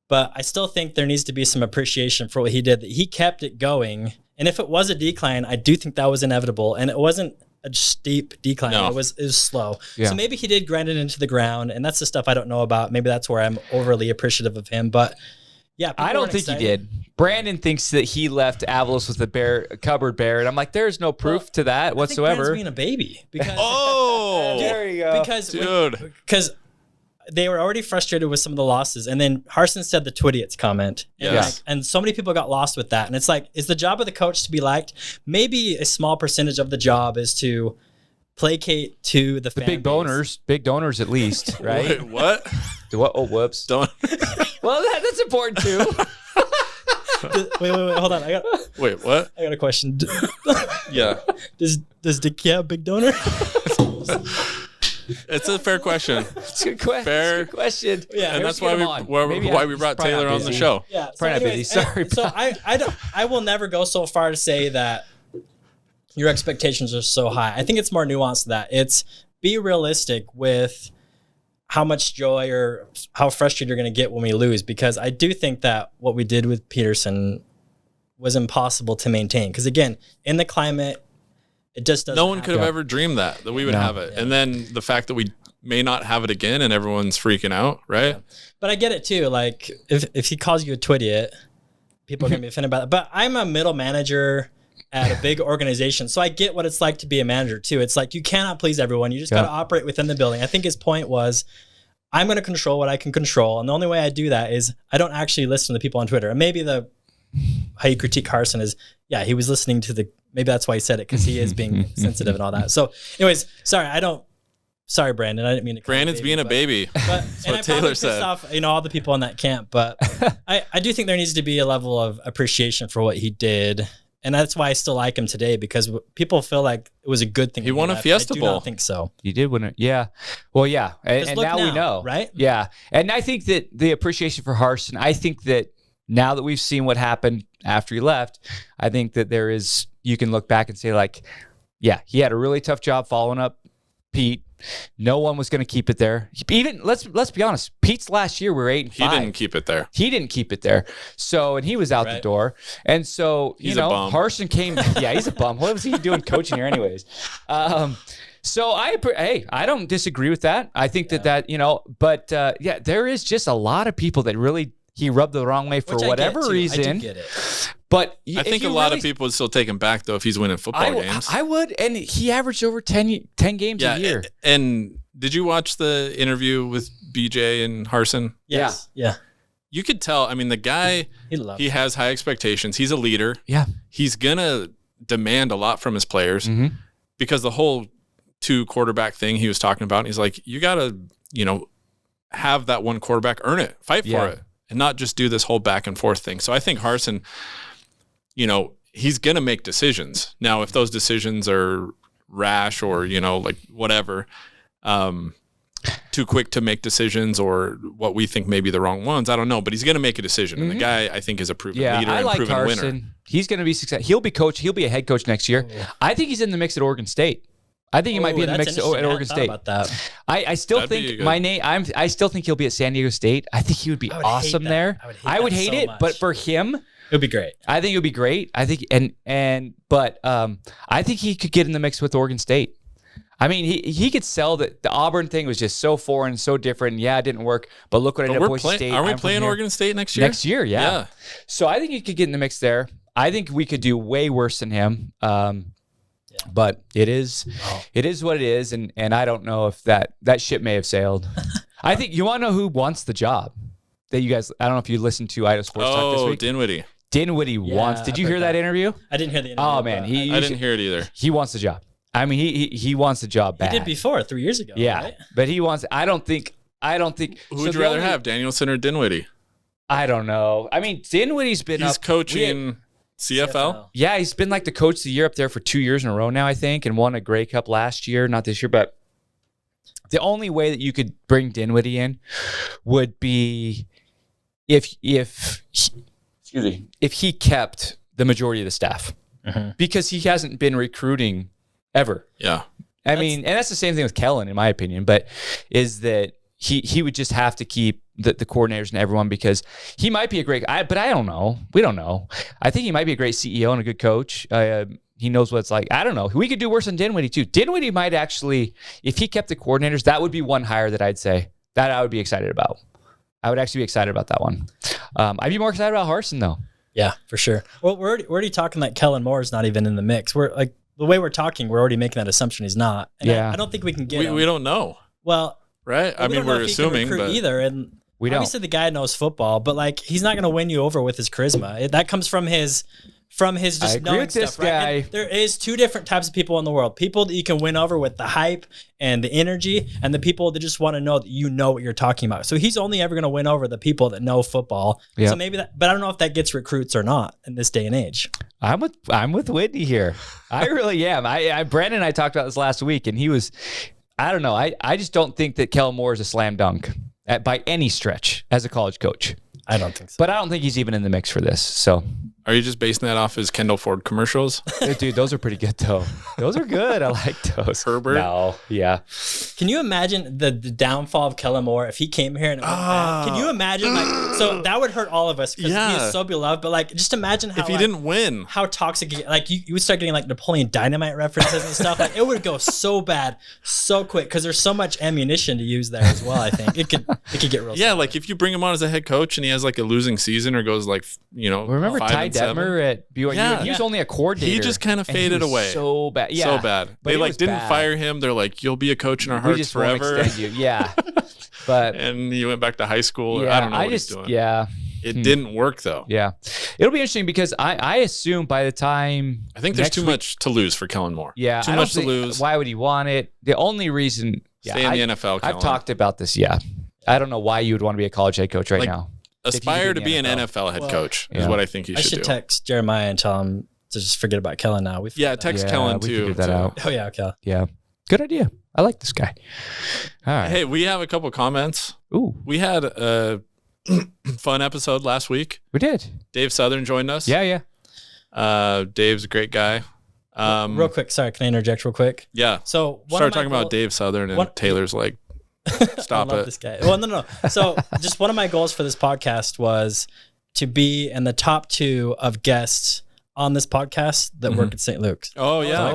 But I still think there needs to be some appreciation for what he did. That he kept it going. And if it was a decline, I do think that was inevitable. And it wasn't a steep decline. No. It was slow. Yeah. So maybe he did grind it into the ground. And that's the stuff I don't know about. Maybe that's where I'm overly appreciative of him. But yeah, I don't think he did. Brandon thinks that he left Avalos with a cupboard bare. And I'm like, there's no proof to that whatsoever. I think Brandon's being a baby. Because, there you go. Because they were already frustrated with some of the losses. And then Harsin said the Twidiots comment. And so many people got lost with that. And it's like, is the job of the coach to be liked? Maybe a small percentage of the job is to placate to the fan big boners, big donors at least, right? Wait, what? Oh, whoops. Well, that's important too. Wait, hold on. Wait, what? I got a question. Does Dick have big donor? It's a fair question. It's a good question. Yeah, and that's why we brought Taylor on the show. Yeah, probably not busy. Sorry. So I will never go so far to say that your expectations are so high. I think it's more nuanced than that. It's be realistic with how much joy or how frustrated you're going to get when we lose, because I do think that what we did with Peterson was impossible to maintain. Because again, in the climate, it just doesn't. No one could have ever dreamed that we would have it. Yeah. And then the fact that we may not have it again and everyone's freaking out, right? Yeah. But I get it too. Like if he calls you a Twidiot, people are going to be offended by that. But I'm a middle manager at a big organization, so I get what it's like to be a manager too. It's like you cannot please everyone. You just got to operate within the building. I think his point was, I'm going to control what I can control. And the only way I do that is I don't actually listen to the people on Twitter. And maybe how you critique Harsin is, he was listening to maybe that's why he said it, because he is being sensitive and all that. So anyways, sorry, Brandon. I didn't mean to. Brandon's being a baby. But that's what Taylor said. Off, all the people in that camp. But I do think there needs to be a level of appreciation for what he did. And that's why I still like him today, because people feel like it was a good thing. He won a Fiesta Bowl. I do not think so. He did win it. Yeah. Well, yeah. And now we know. Right? Yeah. And I think that the appreciation for Harsin, I think that now that we've seen what happened after he left, I think that you can look back and say, like, he had a really tough job following up Pete. No one was going to keep it there. Even let's be honest. Pete's last year we were 8-5. He didn't keep it there. So, and he was out the door. And so he's a bum. Harsin came. Yeah, he's a bum. What was he doing coaching here, anyways? So I don't disagree with that. I think that but there is just a lot of people that really he rubbed the wrong way for whatever reason. I do get it. But I think a lot of people would still take him back, though, if he's winning football games. I would. And he averaged over 10 games a year. And did you watch the interview with BJ and Harsin? Yes. Yeah. You could tell. I mean, the guy, he has high expectations. He's a leader. Yeah. He's going to demand a lot from his players because the whole 2 quarterback thing he was talking about. And he's like, you got to, have that one quarterback, earn it, fight for it, and not just do this whole back and forth thing. So I think Harsin, he's going to make decisions. Now, if those decisions are rash or, like whatever, too quick to make decisions or what we think may be the wrong ones, I don't know, but he's going to make a decision. And the guy, I think, is a proven leader and proven Harsin. winner. He's going to be successful. He'll be coach. He'll be a head coach next year. I think he's in the mix at Oregon State. I think he might be in the mix at Oregon State. About that. I still think I still think he'll be at San Diego State. I think he would be awesome there. I would hate it, but for him, it would be great. I think it would be great. I think but I think he could get in the mix with Oregon State. I mean, he could sell that the Auburn thing was just so foreign, so different. Yeah, it didn't work. But look what I did at Boise State. Are we playing Oregon State next year? Next year, yeah. So I think he could get in the mix there. I think we could do way worse than him. But it is what it is, and I don't know if that ship may have sailed. I think you want to know who wants the job that you guys. I don't know if you listened to Idaho Sports Talk this week. Dinwiddie. Dinwiddie wants. Did you hear that interview? I didn't hear the interview. Oh man, I didn't hear it either. He wants the job. I mean, he wants the job bad. He did before 3 years ago. Yeah, right? but he wants. I don't think. Who would you rather have, Danielson or Dinwiddie? I don't know. I mean, Dinwiddie's been. He's coaching CFL. Yeah, he's been like the coach of the year up there for 2 years in a row now, I think, and won a Grey Cup last year, not this year. But the only way that you could bring Dinwiddie in would be if he kept the majority of the staff, because he hasn't been recruiting ever. Yeah, I mean, and that's the same thing with Kellen, in my opinion. But is that he would just have to keep the coordinators and everyone, because he might be a great guy, but I don't know. We don't know. I think he might be a great CEO and a good coach. He knows what it's like. I don't know. We could do worse than Dinwiddie too. Dinwiddie might actually, if he kept the coordinators, that would be one hire that I'd say that I would be excited about. I would actually be excited about that one. I'd be more excited about Harsin though. Yeah, for sure. Well, we're already talking like Kellen Moore is not even in the mix. We're like, the way we're talking, we're already making that assumption he's not. And I don't think we can get him. We don't know. Well, right? I mean, we're assuming, but either. And obviously the guy knows football, but like he's not going to win you over with his charisma. That comes from his just knowing stuff, right? And there is 2 different types of people in the world: people that you can win over with the hype and the energy, and the people that just want to know that you know what you're talking about. So he's only ever going to win over the people that know football. So maybe that, but I don't know if that gets recruits or not in this day and age. I'm with Whitney here. I really am. Brandon and I talked about this last week, and he was. I don't know. I just don't think that Kellen Moore is a slam dunk by any stretch as a college coach. I don't think so. But I don't think he's even in the mix for this. So, are you just basing that off his Kendall Ford commercials? Dude, those are pretty good though. Those are good. I like those. Herbert? No, yeah. Can you imagine the downfall of Kellen Moore if he came here and it went bad? Can you imagine so that would hurt all of us because he is so beloved. But like, just imagine how if he didn't win, how toxic. You would start getting like Napoleon Dynamite references and stuff. Like it would go so bad so quick because there's so much ammunition to use there as well. I think it could get real. Yeah, like if you bring him on as a head coach and he has like a losing season or goes like remember Ty Detmer at BYU? Yeah. He was only a coordinator. He just kind of faded away. So bad. Yeah. So bad. But they didn't fire him. They're like, you'll be a coach in our hearts forever. Won't extend you. Yeah. But and he went back to high school. I don't know what he's doing. Yeah. It didn't work though. Yeah. It'll be interesting because I assume by the time I think there's too much to lose for Kellen Moore. Yeah. Too much to lose. Why would he want it? The only reason stay in the NFL, Kellen. I've talked about this. Yeah. I don't know why you would want to be a college head coach right now. Aspire to be an NFL head coach is what I think he should do. I should text Jeremiah and tell him to just forget about Kellen now. Text Kellen too. We figured that out. Oh yeah, okay. Yeah. Good idea. I like this guy. All right. Hey, we have a couple comments. Ooh. We had a fun episode last week. We did. Dave Southern joined us. Yeah. Dave's a great guy. Real quick, sorry, can I interject real quick? Yeah. So start talking about Dave Southern and Taylor's like, stop I love this guy. Well, no. So just one of my goals for this podcast was to be in the top 2 of guests on this podcast that work at St. Luke's. Oh yeah.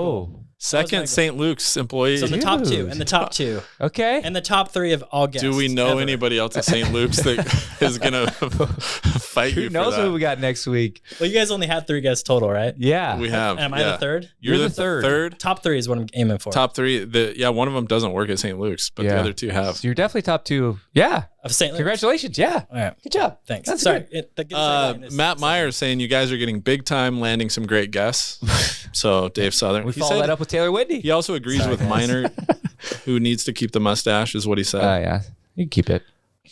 Second St. Luke's employee. So in the top 2. In the top 2. Okay. And the top 3 of all guests. Do we know anybody else at St. Luke's that is gonna fight you? Who knows what we got next week? Well, you guys only had 3 guests total, right? Yeah, we have. Am I the third? You're the third. Top 3 is what I'm aiming for. Top 3. One of them doesn't work at St. Luke's, but the other 2 have. So you're definitely top 2. Yeah. Of St. Louis. Congratulations. Yeah. All right. Good job. Thanks. That's Sorry. good. Matt Myers saying you guys are getting big time, landing some great guests. So Dave Southern. We follow that up with Taylor Whitney. He also agrees with Minor, who needs to keep the mustache, is what he said. Yeah. You can keep it.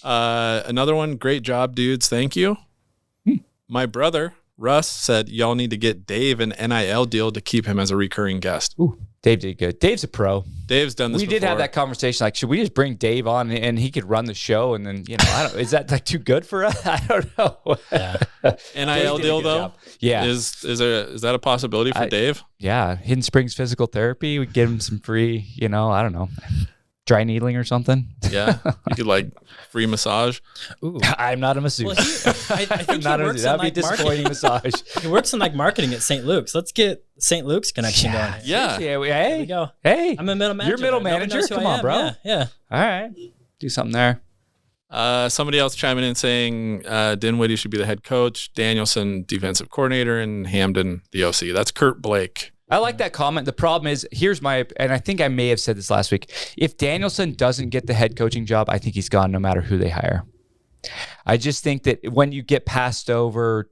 Another one. Great job, dudes. Thank you. My brother, Russ, said y'all need to get Dave an NIL deal to keep him as a recurring guest. Ooh, Dave did good. Dave's a pro. Dave's done this We did before. have that conversation. Like, should we just bring Dave on and he could run the show? And then, is that like too good for us? I don't know. Yeah. NIL deal though. job. Yeah. Is that a possibility for Dave? Yeah. Hidden Springs Physical Therapy. We give him some free, I don't know, dry needling or something. Yeah. You could like free massage. Ooh. I'm not a masseuse. Well, I think not he a works That'd in be disappointing massage. He works in like marketing at St. Luke's. Let's get St. Luke's connection going. Yeah. Hey. There we go. Hey. I'm a middle manager. You're middle there. No one manager? knows who Come I on, am. bro. Yeah. All right. Do something there. Somebody else chiming in saying Dinwiddie should be the head coach, Danielson defensive coordinator, and Hamden the OC. That's Kurt Blake. I like that comment. The problem is, and I think I may have said this last week, if Danielson doesn't get the head coaching job, I think he's gone no matter who they hire. I just think that when you get passed over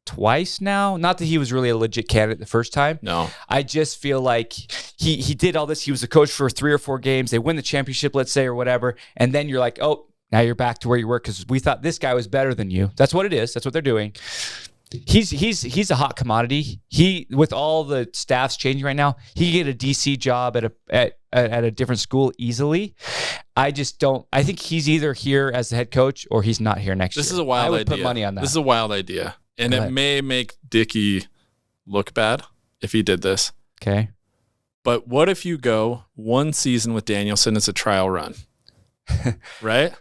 twice now, not that he was really a legit candidate the first time. No. I just feel like he did all this. He was a coach for 3 or 4 games. They win the championship, let's say, or whatever. And then you're like, oh, now you're back to where you were because we thought this guy was better than you. That's what it is. That's what they're doing. He's a hot commodity. He, with all the staffs changing right now, he can get a DC job at a different school easily. I just don't. I think he's either here as the head coach or he's not here next year. This is a wild idea. I would put money on that. This is a wild idea, and it may make Dickey look bad if he did this. Okay. But what if you go one season with Danielson as a trial run, right?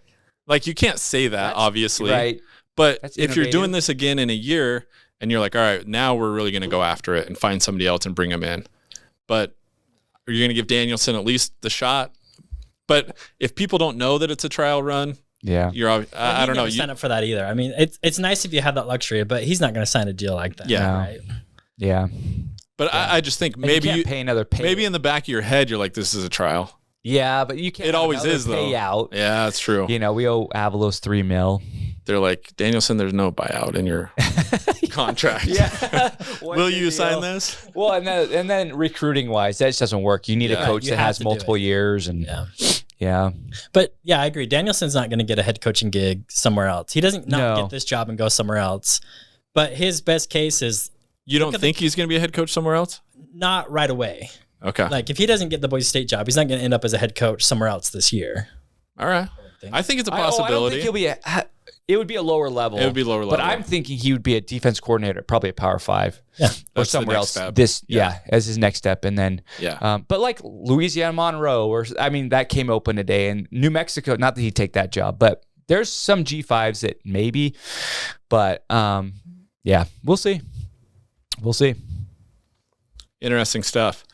Like you can't say that, obviously, right? But That's if you're innovative. doing this again in a year and you're like, all right, now we're really going to go after it and find somebody else and bring him in. But are you going to give Danielson at least the shot? But if people don't know that it's a trial run, Yeah. I don't know. Sign up for that either. I mean, it's nice if you have that luxury, but he's not going to sign a deal like that. Yeah. No. Right. Yeah. But I just think And maybe you can't pay another pay. maybe in the back of your head, you're like, this is a trial. Yeah, but you can't. It have always another is, though. payout. Yeah, that's true. We owe Avalos $3 million. They're like, Danielson, there's no buyout in your contract. Yeah. Will you sign this? Well, and then recruiting wise, that just doesn't work. You need a coach you that have has to do multiple it. years, and Yeah. But yeah, I agree. Danielson's not going to get a head coaching gig somewhere else. He doesn't get this job and go somewhere else. But his best case is You don't think he's going to be a head coach somewhere else? not right away. Okay. Like if he doesn't get the Boise State job, he's not going to end up as a head coach somewhere else this year. All right. I think it's a I don't possibility. think he'll be it would be a lower level. It would be lower level. But I'm thinking he would be a defense coordinator, probably a Power 5. Yeah. Or That's the somewhere next else. step. As his next step. And then, Yeah. but like Louisiana Monroe, that came open today. And New Mexico, not that he'd take that job, but there's some G5s that maybe. But yeah, we'll see. We'll see. Interesting stuff.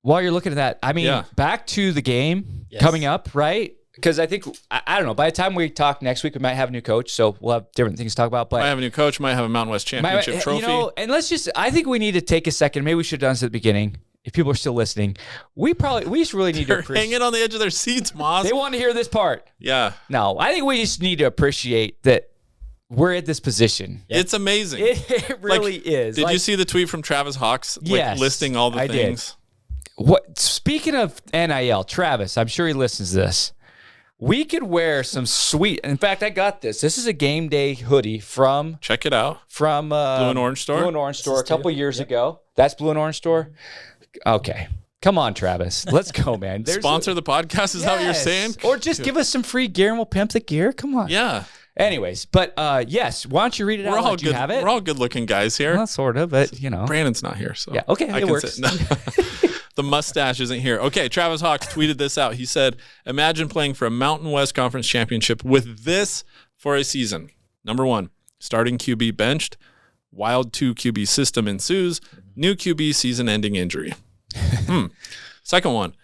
While you're looking at that, back to the game coming up, right? Because I think, I don't know, by the time we talk next week, we might have a new coach, so we'll have different things to talk about. But Might have a new coach, might have a Mountain West Championship trophy. And I think we need to take a second. Maybe we should have done this at the beginning. If people are still listening, we just really need to They're hanging on the edge of their seats, Moss. They want to hear this part. Yeah. No, I think we just need to appreciate that we're at this position. It's amazing. It really is. Did you see the tweet from Travis Hawks listing all the things? What? Speaking of NIL, Travis, I'm sure he listens to this. We could wear some sweet. In fact, I got this. This is a game day hoodie from. Check it out. From Blue and Orange Store. Blue and Orange Store a couple years ago. That's Blue and Orange Store. Okay, come on, Travis. Let's go, man. Sponsor the podcast. Is that what you're saying? Or just give us some free gear and we'll pimp the gear. Come on. Yeah. Anyways, but yes, why don't you read it out? We're all Do you good. have it? We're all good-looking guys here. Well, sort of, but Brandon's not here, so yeah. Okay, I it can works. say- no. The mustache isn't here. Okay, Travis Hawks tweeted this out. He said, imagine playing for a Mountain West Conference championship with this for a season. Number 1, starting QB benched. Wild 2 QB system ensues. New QB season-ending injury. Second one,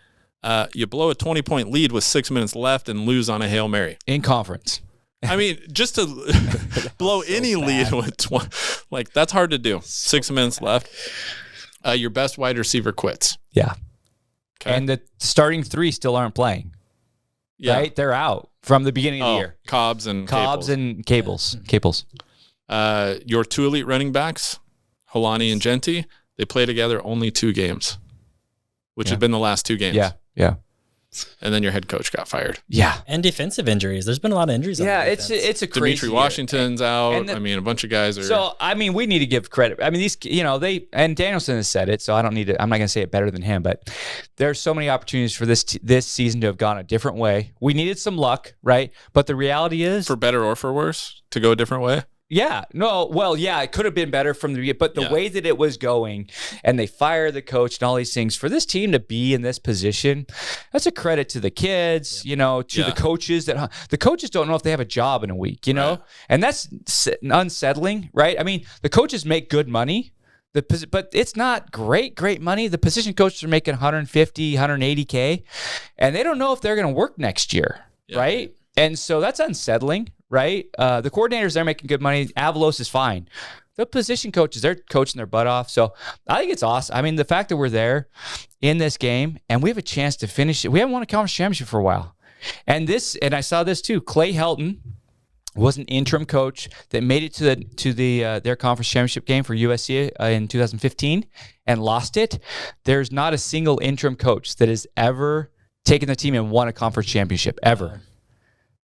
you blow a 20-point lead with 6 minutes left and lose on a Hail Mary. In conference. I mean, just to blow any lead with 20, that's hard to do. 6 minutes left. Your best wide receiver quits. Yeah. Okay. And the starting 3 still aren't playing. right? They're out from the beginning of the year. Cobbs and Cables. Your two elite running backs, Holani and Genty, they play together only 2 games, which had been the last 2 games. Yeah. And then your head coach got fired. Yeah. And defensive injuries. There's been a lot of injuries. Yeah, on it's a crazy Dimitri Washington's out. And a bunch of guys are. So, we need to give credit. These, and Danielson has said it, so I'm not going to say it better than him, but there's so many opportunities for this season to have gone a different way. We needed some luck, right? But the reality is, for better or for worse, to go a different way. Yeah, no, well, yeah, it could have been better from the beginning, but the way that it was going, and they fire the coach and all these things, for this team to be in this position, that's a credit to the kids, to the coaches. That the coaches don't know if they have a job in a week, Right. and that's unsettling, right? The coaches make good money, but it's not great money. The position coaches are making 150, 180K, and they don't know if they're going to work next year, right? And so that's unsettling. Right? The coordinators, they're making good money. Avalos is fine. The position coaches, they're coaching their butt off. So I think it's awesome. The fact that we're there in this game and we have a chance to finish it. We haven't won a conference championship for a while. And I saw this too. Clay Helton was an interim coach that made it to their conference championship game for USC in 2015 and lost it. There's not a single interim coach that has ever taken the team and won a conference championship ever.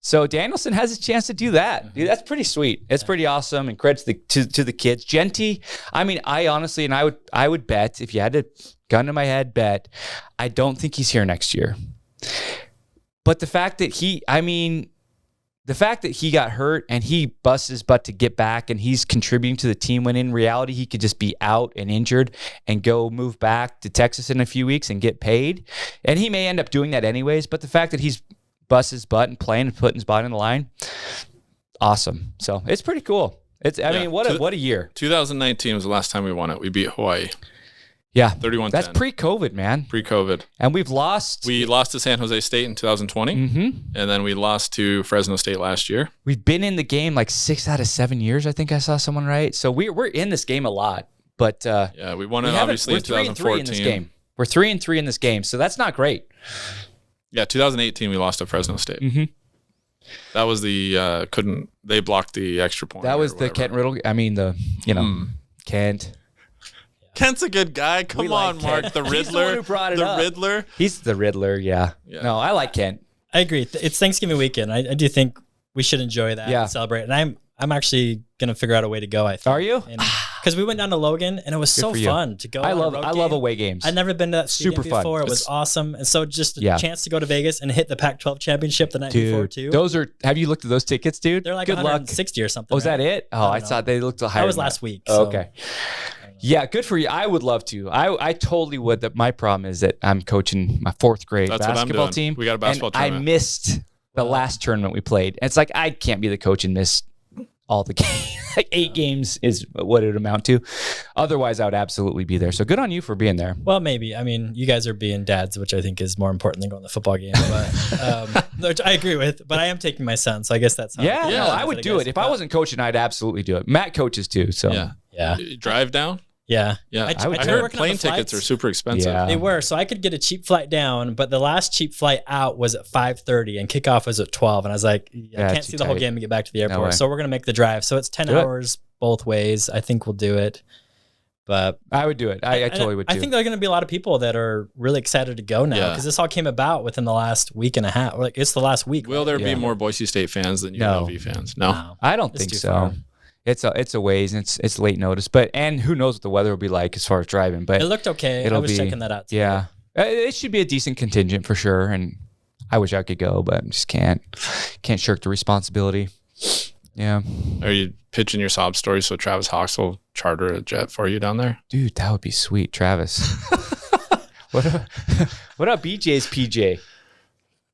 So Danielson has a chance to do that. Dude, that's pretty sweet. It's pretty awesome, and credit to the kids. Genty, I honestly, and I would bet, if you had a gun to my head, I don't think he's here next year. But the fact that he got hurt and he busts his butt to get back and he's contributing to the team, when in reality he could just be out and injured and go move back to Texas in a few weeks and get paid. And he may end up doing that anyways, but the fact that he's bust his butt and playing and putting his body on the line, awesome. So it's pretty cool. What a year. 2019 was the last time we won it. We beat Hawaii. Yeah, 31-10. That's pre-COVID, man. Pre-COVID. And we've lost. We lost to San Jose State in 2020, and then we lost to Fresno State last year. We've been in the game like 6 out of 7 years. I think I saw someone right. So we're in this game a lot. But we won it obviously in 2014. In this game. We're 3-3 in this game, so that's not great. Yeah, 2018 we lost to Fresno State. That was they blocked the extra point. That was the Kent Riddle. Kent. Kent's a good guy. Come on, Mark. The Riddler. He's the one who brought it up. Riddler. He's the Riddler, yeah. No, I like Kent. I agree. It's Thanksgiving weekend. I do think we should enjoy that and celebrate. And I'm actually gonna figure out a way to go. I think. Are you? Because we went down to Logan and it was so fun to go. I love away games. I'd never been to that stadium before. It was awesome, and so just a chance to go to Vegas and hit the Pac-12 championship the night before too. Have you looked at those tickets, dude? They're like good 160 luck. or something. Oh, is that it? Oh, I thought they looked higher. That was last week. Oh, okay. Yeah, good for you. I would love to. I totally would. My problem is that I'm coaching my 4th grade basketball team. We got a basketball tournament. I missed the last tournament we played. It's like I can't be the coach and miss all the games. Like 8 games is what it would amount to. Otherwise, I would absolutely be there. So good on you for being there. Well, maybe. You guys are being dads, which I think is more important than going to the football game. But which I agree with. But I am taking my son, so I guess that's how. I would do it. If I wasn't coaching, I'd absolutely do it. Matt coaches too. So yeah. Drive down. Yeah. I heard plane tickets are super expensive. Yeah. They were. So I could get a cheap flight down, but the last cheap flight out was at 5:30 and kickoff was at 12. And I was like, I can't see the whole game and get back to the airport. So we're going to make the drive. So it's 10 hours both ways. I think we'll do it. But I would do it. I totally would too. I think there are going to be a lot of people that are really excited to go now because this all came about within the last week and a half. Like it's the last week. Will there be more Boise State fans than UNLV fans? No. I don't think so. Far. It's a ways, and it's late notice, and who knows what the weather will be like as far as driving. But it looked okay. I was checking that out today. Yeah, it should be a decent contingent for sure. And I wish I could go, but I just can't shirk the responsibility. Yeah. Are you pitching your sob story so Travis Hawks will charter a jet for you down there? Dude, that would be sweet, Travis. What about BJ's PJ?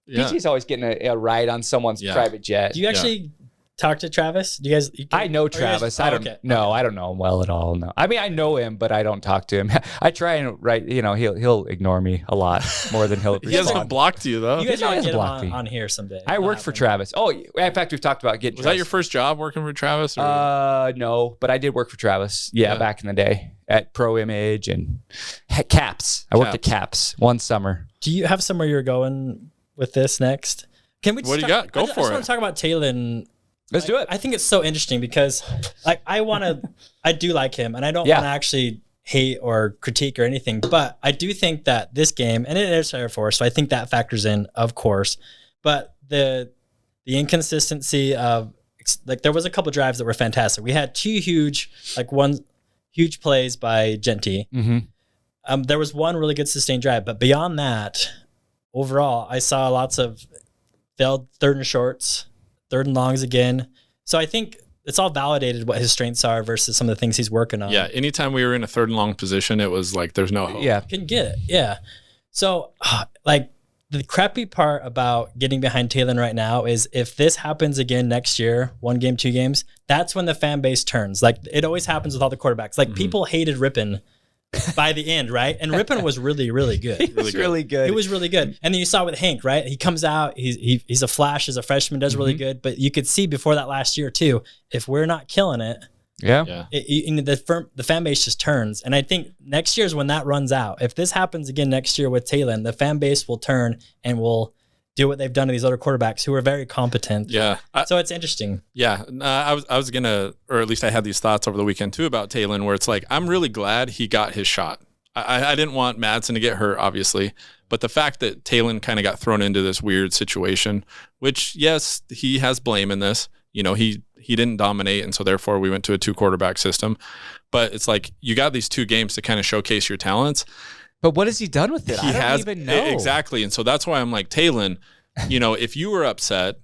Yeah. BJ's always getting a ride on someone's private jet. Do you actually talk to Travis? Do you guys? I know Travis. I don't know him well at all. No, I know him, but I don't talk to him. I try and he'll ignore me a lot more than he'll. He hasn't blocked you though. You guys gotta get him on here someday. I worked for Travis. Oh, in fact, we've talked about getting. Was that your first job working for Travis? Or? No, but I did work for Travis. Yeah, back in the day at Pro Image and Caps. I worked at Caps one summer. Do you have somewhere you're going with this next? Can we? What do you got? Go I for just want it. to talk about Talon. Let's do it. I think it's so interesting because, like, I do like him, and I don't Yeah. want to actually hate or critique or anything, but I do think that this game, and it is Air Force, so I think that factors in, of course. But the inconsistency of, like, there was a couple drives that were fantastic. We had two huge plays by Genty. Mm-hmm. There was one really good sustained drive, but beyond that, overall, I saw lots of failed third and shorts, third and longs again. So I think it's all validated what his strengths are versus some of the things he's working on. Yeah, anytime we were in a third and long position, it was like there's no hope. Yeah. Couldn't get it. Yeah. So, like, the crappy part about getting behind Talon right now is if this happens again next year, 1 game, 2 games, that's when the fan base turns. Like, it always happens with all the quarterbacks. Like, people hated Rippon by the end, right? And Rippon was really, really good. It was really good. It was really good. And then you saw with Hank, right? He comes out, he's a flash as a freshman, does really good. But you could see before that last year too, if we're not killing it, Yeah. the fan base just turns. And I think next year is when that runs out. If this happens again next year with Talon, the fan base will turn and will do what they've done to these other quarterbacks who are very competent. Yeah. So it's interesting. Yeah, I was gonna, or at least I had these thoughts over the weekend too about Talon, where it's like I'm really glad he got his shot. I didn't want Madsen to get hurt, obviously, but the fact that Talon kind of got thrown into this weird situation, which yes, he has blame in this. You know, he didn't dominate, and so therefore we went to a 2 quarterback system. But it's like you got these 2 games to kind of showcase your talents. But what has he done with it? I don't even know. Exactly. And so that's why I'm like, Talon, you know, if you were upset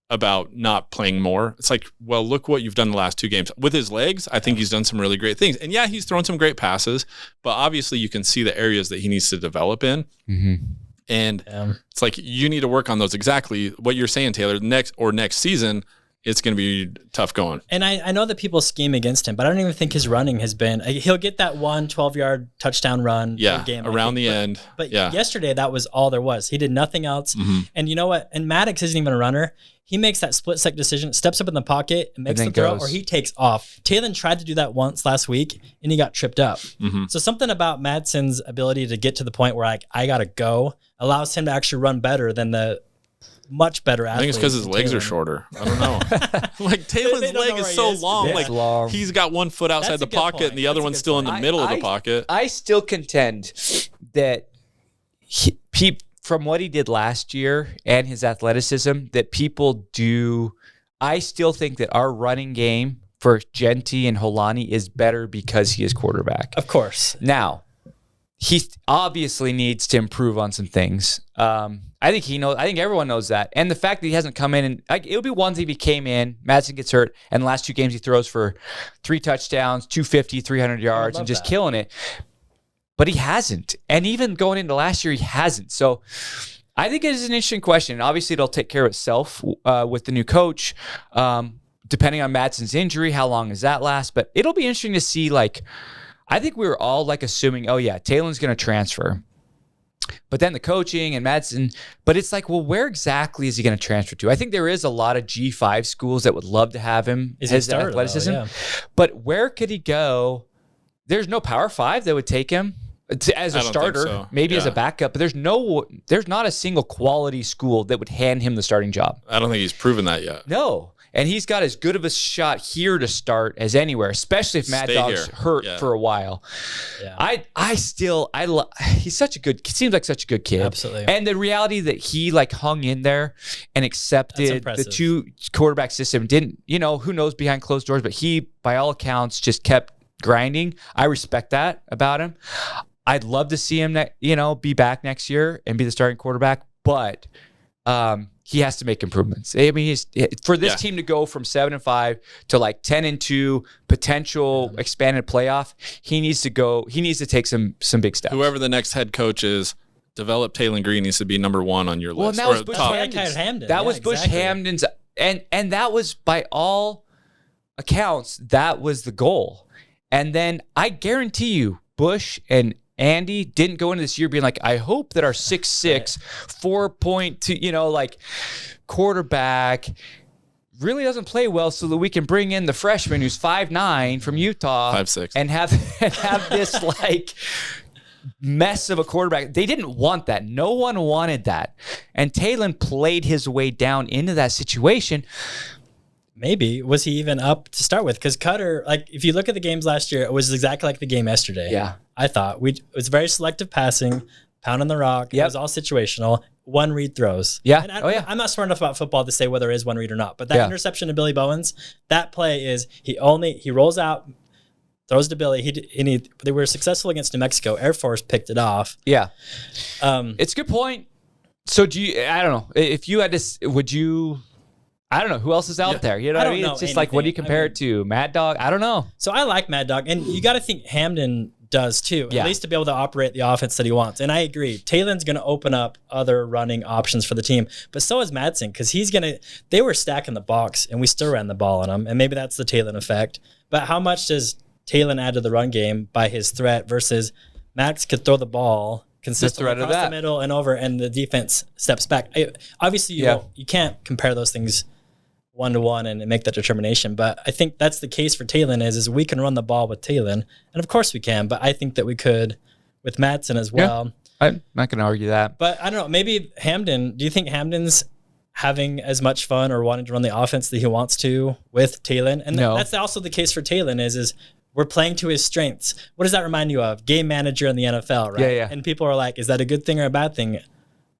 about not playing more, it's like, well, look what you've done the last 2 games. With his legs, I think he's done some really great things. And yeah, he's thrown some great passes, but obviously you can see the areas that he needs to develop in. Mm-hmm. And it's like, you need to work on those. Exactly what you're saying, Taylor. Next season, it's going to be tough going. And I know that people scheme against him, but I don't even think his running has been. He'll get that 1 12-yard touchdown run per game, around the end. But yesterday, that was all there was. He did nothing else. Mm-hmm. And you know what? And Maddox isn't even a runner. He makes that split-sec decision, steps up in the pocket, and makes the throw, or he takes off. Talon tried to do that once last week, and he got tripped up. Mm-hmm. So something about Madsen's ability to get to the point where, like, I got to go allows him to actually run better than the much better athlete. I think it's because his legs are shorter. I don't know. Like, Talon's leg is so long. Like, long. He's got 1 foot outside the pocket, and the other one's still in the middle of the pocket. I still contend that from what he did last year and his athleticism, that people do. I still think that our running game for Genty and Holani is better because he is quarterback. Of course. Now, he obviously needs to improve on some things. I think he knows. I think everyone knows that. And the fact that he hasn't come in, and like, it would be one thing if he came in, Madsen gets hurt, and the last 2 games he throws for 3 touchdowns, 250, 300 yards, and just killing it. But he hasn't. And even going into last year, he hasn't. So I think it is an interesting question. And obviously, it'll take care of itself with the new coach, depending on Madsen's injury. How long does that last? But it'll be interesting to see, like, I think we were all like assuming, oh yeah, Talon's going to transfer. But then the coaching and Madsen, but it's like, well, where exactly is he going to transfer to? I think there is a lot of G5 schools that would love to have him as athleticism. Though, yeah. But where could he go? There's no Power 5 that would take him as a starter, maybe as a backup, but there's not a single quality school that would hand him the starting job. I don't think he's proven that yet. No. And he's got as good of a shot here to start as anywhere, especially if Mad Dog's hurt for a while. Yeah. He's such a good, seems like such a good kid. Absolutely. And the reality that he like hung in there and accepted the 2 quarterback system, didn't, who knows behind closed doors, but he, by all accounts, just kept grinding. I respect that about him. I'd love to see him, be back next year and be the starting quarterback, but he has to make improvements. I mean, for this team to go from 7-5 to like 10-2, potential expanded playoff, he needs to take some big steps. Whoever the next head coach is, develop Talon Green needs to be number 1 on your list. Well, that was Bush Hamden. That was Bush Hamden's, and that was, by all accounts, that was the goal. And then I guarantee you, Bush and Andy didn't go into this year being like, I hope that our 6'6", 4.2, quarterback really doesn't play well so that we can bring in the freshman who's 5'9" from Utah 5'6" and have this mess of a quarterback. They didn't want that. No one wanted that. And Talon played his way down into that situation. Maybe. Was he even up to start with? Because Cutter, like, if you look at the games last year, it was exactly like the game yesterday. Yeah. I thought. It was very selective passing, pounding the rock. Yep. It was all situational. One read throws. Yeah. And Oh, yeah. I'm not smart enough about football to say whether it is one read or not. But that interception to Billy Bowens, that play is he rolls out, throws to Billy. They were successful against New Mexico. Air Force picked it off. Yeah. It's a good point. So I don't know. If you had to, would you, I don't know. Who else is out there? You know what I mean? It's just like, what do you compare it to? Mad Dog? I don't know. So I like Mad Dog. And you got to think Hamden does too, at least to be able to operate the offense that he wants. And I agree. Talon's going to open up other running options for the team, but so is Madsen, because they were stacking the box and we still ran the ball on them. And maybe that's the Talon effect. But how much does Talon add to the run game by his threat versus Max could throw the ball consistently across the middle and over, and the defense steps back? Obviously, you can't compare those things one-to-one and make that determination. But I think that's the case for Talon is we can run the ball with Talon. And of course we can, but I think that we could with Madsen as well. Yeah, I'm not going to argue that. But I don't know, maybe Hamden, do you think Hamden's having as much fun or wanting to run the offense that he wants to with Talon? And that's also the case for Talon is we're playing to his strengths. What does that remind you of? Game manager in the NFL, right? Yeah. And people are like, is that a good thing or a bad thing?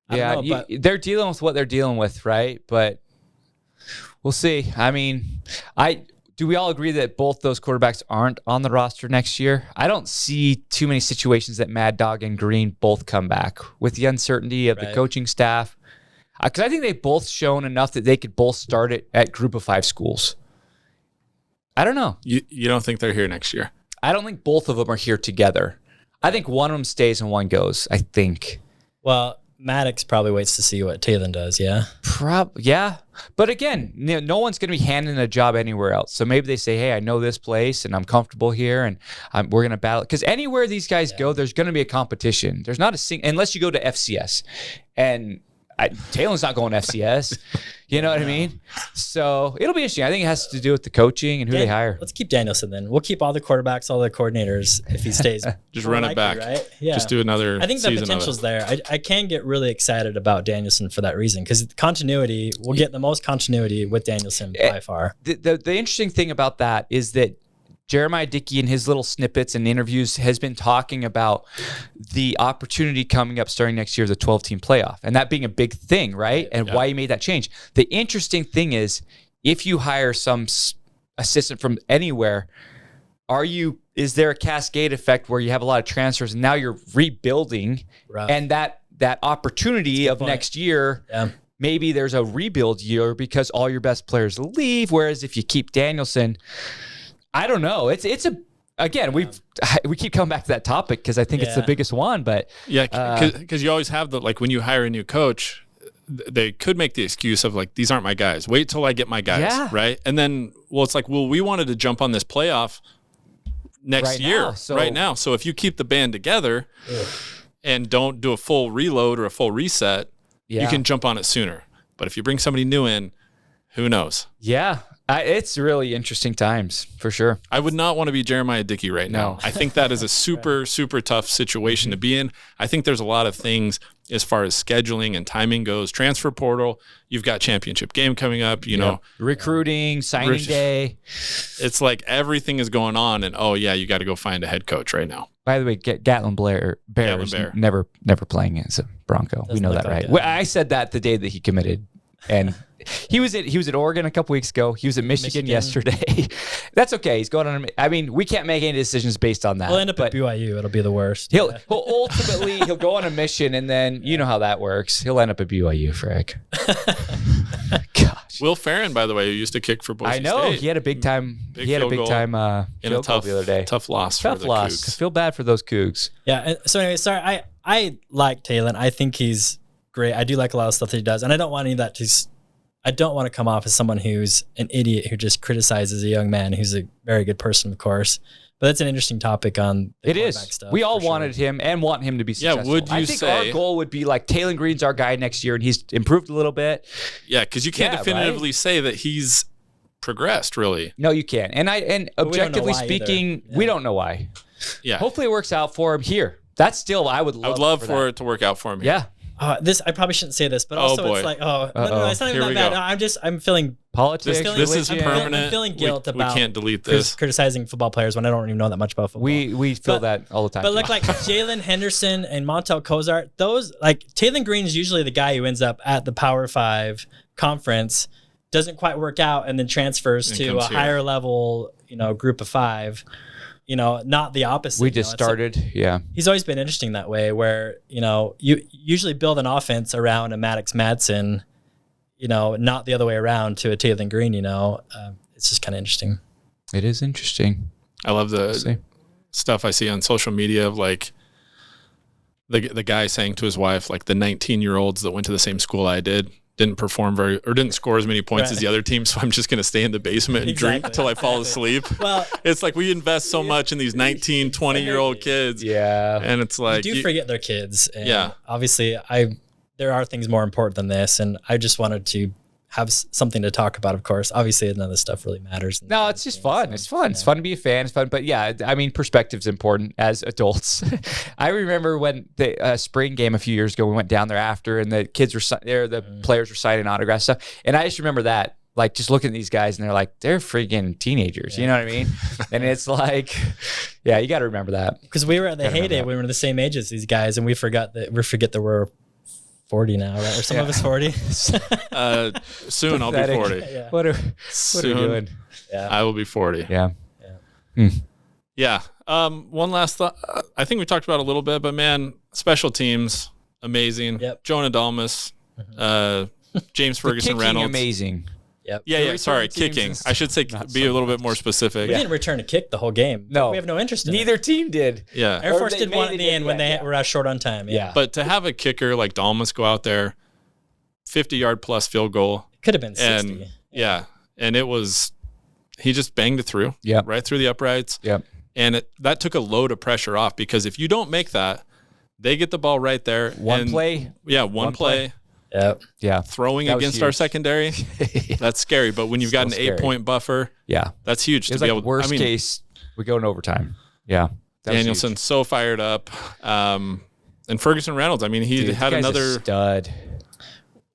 I don't know, but they're dealing with what they're dealing with, right? But we'll see. I mean, do we all agree that both those quarterbacks aren't on the roster next year? I don't see too many situations that Mad Dog and Green both come back with the uncertainty of the coaching staff. Because I think they've both shown enough that they could both start it at Group of 5 schools. I don't know. You don't think they're here next year? I don't think both of them are here together. I think one of them stays and one goes, I think. Well, Maddox probably waits to see what Talon does, yeah? Yeah. But again, no one's going to be handing a job anywhere else. So maybe they say, hey, I know this place and I'm comfortable here and we're going to battle. Because anywhere these guys go, there's going to be a competition. There's not unless you go to FCS. And Talon's not going to FCS. You know what I mean? So it'll be interesting. I think it has to do with the coaching and who they hire. Let's keep Danielson then. We'll keep all the quarterbacks, all the coordinators if he stays. Just run it back. Right? Yeah. Just do another I think the potential's there. I can get really excited about Danielson for that reason because continuity, we'll get the most continuity with Danielson by far. The interesting thing about that is that Jeremiah Dickey in his little snippets and interviews has been talking about the opportunity coming up starting next year of the 12-team playoff and that being a big thing, right? And why he made that change. The interesting thing is if you hire some assistant from anywhere, is there a cascade effect where you have a lot of transfers and now you're rebuilding and that opportunity of next year maybe there's a rebuild year because all your best players leave, whereas if you keep Danielson, I don't know. We keep coming back to that topic because I think it's the biggest one. But because you always have when you hire a new coach, they could make the excuse of like, these aren't my guys. Wait till I get my guys, right? And then, it's like, we wanted to jump on this playoff next year, right now. So if you keep the band together and don't do a full reload or a full reset, you can jump on it sooner. But if you bring somebody new in, who knows? Yeah. It's really interesting times, for sure. I would not want to be Jeremiah Dickey right now. I think that is a super, super tough situation to be in. I think there's a lot of things as far as scheduling and timing goes. Transfer portal, you've got championship game coming up, you know. Recruiting, signing day. It's like everything is going on, and you got to go find a head coach right now. By the way, Gatlin Bears never playing as a Bronco. We know that, right? Well, I said that the day that he committed. And he was at Oregon a couple weeks ago. He was at Michigan yesterday. That's okay. He's going on. I mean, we can't make any decisions based on that. We'll end up at BYU. It'll be the worst. He'll ultimately go on a mission, and then you know how that works. He'll end up at BYU, Frick. Gosh. Will Farron, by the way, who used to kick for Boise State. I know he had a big time. In a tough the other day. Tough loss. Tough loss. I feel bad for those Cougs. Yeah. So anyway, sorry. I like Talon. I think he's great. I do like a lot of stuff that he does, and I don't want any of that to. I don't want to come off as someone who's an idiot who just criticizes a young man who's a very good person, of course. But that's an interesting topic on the quarterback stuff. We all wanted him and want him to be successful. Yeah, would you say? I think our goal would be like Talon Green's our guy next year, and he's improved a little bit. Yeah, because you can't definitively say that he's progressed, really. No, you can't. And objectively speaking, we don't know why. Yeah. Hopefully it works out for him here. That's still I would love for it to work out for me. Yeah. This I probably shouldn't say this, but also boy. it's like, no, it's not even Here we that bad. go. I'm feeling Politics. This is permanent. I'm feeling guilt we about can't delete this. criticizing football players when I don't even know that much about football. We feel that all the time. But look, like Jalen Henderson and Montel Cozart, those like Taylon Green is usually the guy who ends up at the Power 5 conference, doesn't quite work out, and then transfers to a higher level, group of 5. Not the opposite. We just started. Yeah. He's always been interesting that way where, you usually build an offense around a Maddox Madsen, not the other way around to a Taylon Green, it's just kind of interesting. It is interesting. I love the stuff I see on social media of like the guy saying to his wife, like the 19-year-olds that went to the same school I didn't perform didn't score as many points as the other team, so I'm just going to stay in the basement and drink until I fall asleep. Well, it's like we invest so much in these 19, 20-year-old kids. Yeah. And it's like you forget their kids. And – obviously, there are things more important than this, and I just wanted to have something to talk about, of course. Obviously, none of this stuff really matters. No, it's just fun. It's fun. It's fun to be a fan. It's fun. But yeah, I mean, perspective's important as adults. I remember when the spring game a few years ago, we went down there after, and the kids were there, the players were signing autographs stuff. And I just remember that, like, just looking at these guys, and they're freaking teenagers. You know what I mean? And it's like, yeah, you got to remember that. Because we were at the heyday, we were the same age as these guys, and we forget that we're 40 now, right? Or some of us 40. Soon I'll be 40. Yeah. What are we doing? Yeah. I will be 40. Yeah. Yeah. One last thought. I think we talked about it a little bit, but man, special teams, amazing. Yep. Jonah Dalmas, James Ferguson Reynolds. Amazing. Yep. Yeah. Sorry, kicking. I should say be a little bit more specific. We didn't return a kick the whole game. No. We have no interest in it. Neither team did. Yeah. Air Force did one at the end when they were short on time. Yeah. But to have a kicker like Dalmas go out there, 50-yard plus field goal. It could have been 60. And and it was, he just banged it through. Yeah. Right through the uprights. Yep. And that took a load of pressure off, because if you don't make that, they get the ball right there. One play. Yeah, one play. Yep. Yeah. Throwing against our secondary, that's scary. But when you've got an 8-point buffer, that's huge to be able to. Worst case, we go in overtime. Yeah. Danielson's so fired up. And Ferguson Reynolds, I mean, he had another stud.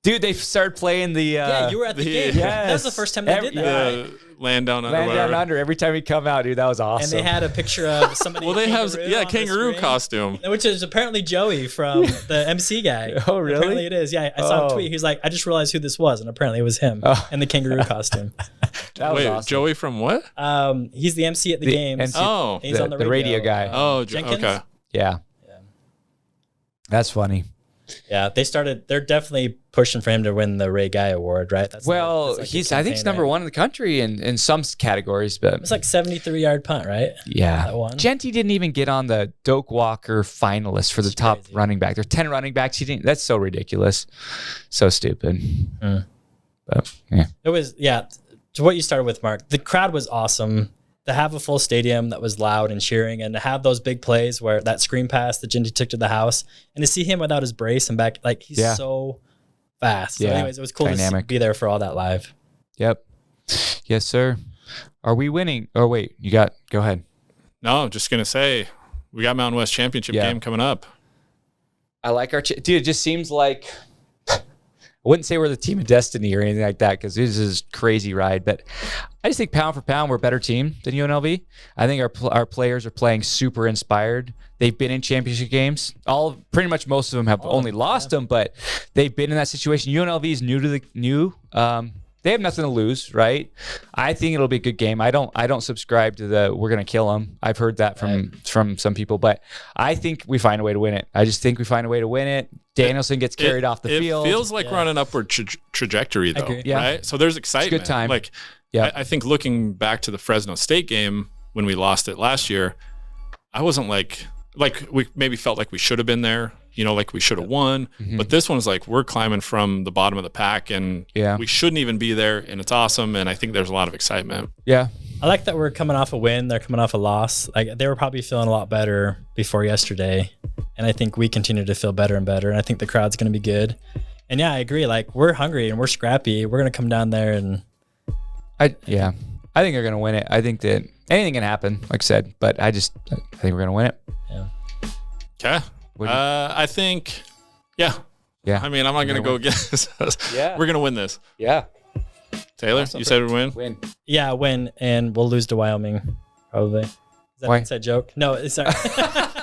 Dude, they started playing the. Yeah, you were at the game. Yes. That was the first time they did that. Land down under. Land down under. Every time he come out, dude, that was awesome. And they had a picture of somebody. Well, they have kangaroo costume, which is apparently Joey from the MC guy. Oh, really? Apparently it is. Yeah, I saw a tweet. He's like, I just realized who this was, and apparently it was him in the kangaroo costume. That was awesome. Joey from what? He's the MC at the games. He's on the radio guy. Oh, Jenkins? Okay. Yeah. That's funny. Yeah, they're definitely pushing for him to win the Ray Guy Award, right? That's I think he's number one in the country in some categories, but it's like 73-yard punt, right? Yeah. That one. Genty didn't even get on the Doak Walker finalist for the top running back. There's 10 running backs. He didn't. That's so ridiculous. So stupid. But yeah. It was, to what you started with, Mark, the crowd was awesome. To have a full stadium that was loud and cheering, and to have those big plays where that screen pass that Genty took to the house, and to see him without his brace and back, like he's so fast. So anyways, it was cool to be there for all that live. Yep. Yes, sir. Are we winning? Oh, wait, go ahead. No, I'm just going to say we got Mountain West Championship game coming up. I like our dude. It just seems like I wouldn't say we're the team of destiny or anything like that, because this is a crazy ride. But I just think pound for pound, we're a better team than UNLV. I think our players are playing super inspired. They've been in championship games. Pretty much most of them have only lost them, but they've been in that situation. UNLV is new. They have nothing to lose, right? I think it'll be a good game. I don't subscribe to the we're gonna kill them. I've heard that from some people, but I think we find a way to win it. I just think we find a way to win it. Danielson gets carried off the field. It feels like we're on an upward trajectory, though, right? So there's excitement. It's a good time. Like, I think looking back to the Fresno State game when we lost it last year, I wasn't like we maybe felt like we should have been there. Like we should have won. Mm-hmm. But this one's like we're climbing from the bottom of the pack, and we shouldn't even be there, and it's awesome, and I think there's a lot of excitement. Yeah. I like that we're coming off a win. They're coming off a loss. Like they were probably feeling a lot better before yesterday, and I think we continue to feel better and better, and I think the crowd's going to be good. And I agree. Like we're hungry and we're scrappy. We're going to come down there and I think they're going to win it. I think that anything can happen, like I said, but I think we're going to win it. Yeah. Okay. I think, yeah. Yeah. I mean, I'm not going to go against us. Yeah. We're going to win this. Yeah. Taylor, you said we'd win? Win. Yeah, win, and we'll lose to Wyoming, probably. Is that Why? an inside joke? No, sorry.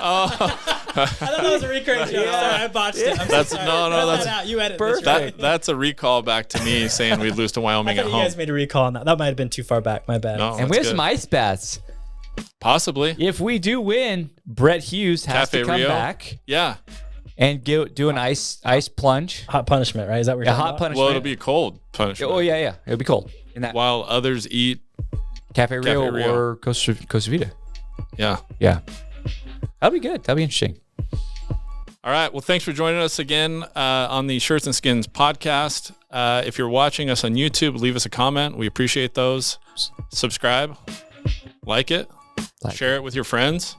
Oh. I thought that was a recurring joke. Yeah. Sorry, I botched it. I'm That's sorry. no, Cut that's that out. You edit perfect. this, right? that's a recall back to me saying we'd lose to I Wyoming thought at you home. guys made a recall on that. That might have been too far back. My bad. No, And that's we have good. some ice baths. Possibly. If we do win, Brett Hughes has Cafe to come Rio? back Yeah. and do an ice plunge. Hot punishment, right? Is that what you're A talking hot about? punishment. Well, it'll be cold punishment. Oh yeah. It'll be cold in that While others eat. Cafe Rio, Rio. or Costa Vida. Yeah. Yeah, that'll be good. That'll be interesting. All right. Well, thanks for joining us again on the Shirts and Skins podcast. If you're watching us on YouTube, leave us a comment. We appreciate those. Subscribe, like it, share it with your friends.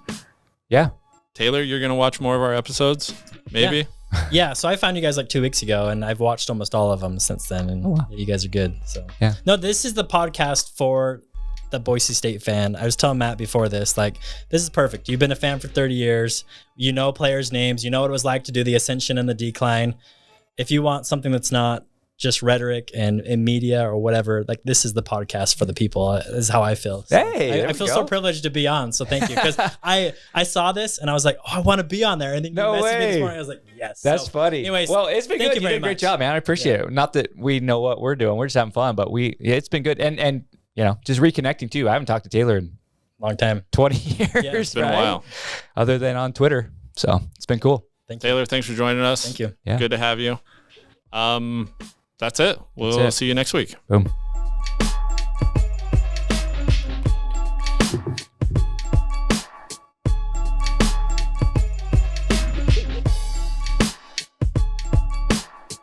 Yeah. Taylor, you're going to watch more of our episodes? Maybe? Yeah, so I found you guys like 2 weeks ago, and I've watched almost all of them since then, and wow. you guys are good. So Yeah. No, this is the podcast for the Boise State fan. I was telling Matt before this, like, this is perfect. You've been a fan for 30 years. You know players' names. You know what it was like to do the ascension and the decline. If you want something that's not just rhetoric and media or whatever, like, this is the podcast for the people. Is how I feel. So Hey, I feel so privileged to be on. So thank you, because I saw this and I was like, oh, I want to be on there. And then you No messaged me way. this morning. I was like, yes. That's So, funny. Anyways, well, it's been thank good. you You very did a great much. job, man. I appreciate it. Not that we know what we're doing. We're just having fun, but it's been good. And just reconnecting too. I haven't talked to Taylor in long time. 20 years. Yeah, It's been right? a while. Other than on Twitter. So it's been cool. Thank you. Taylor, thanks for joining us. Thank you. Yeah. Good to have you. That's it. We'll That's it. see you next week. Boom.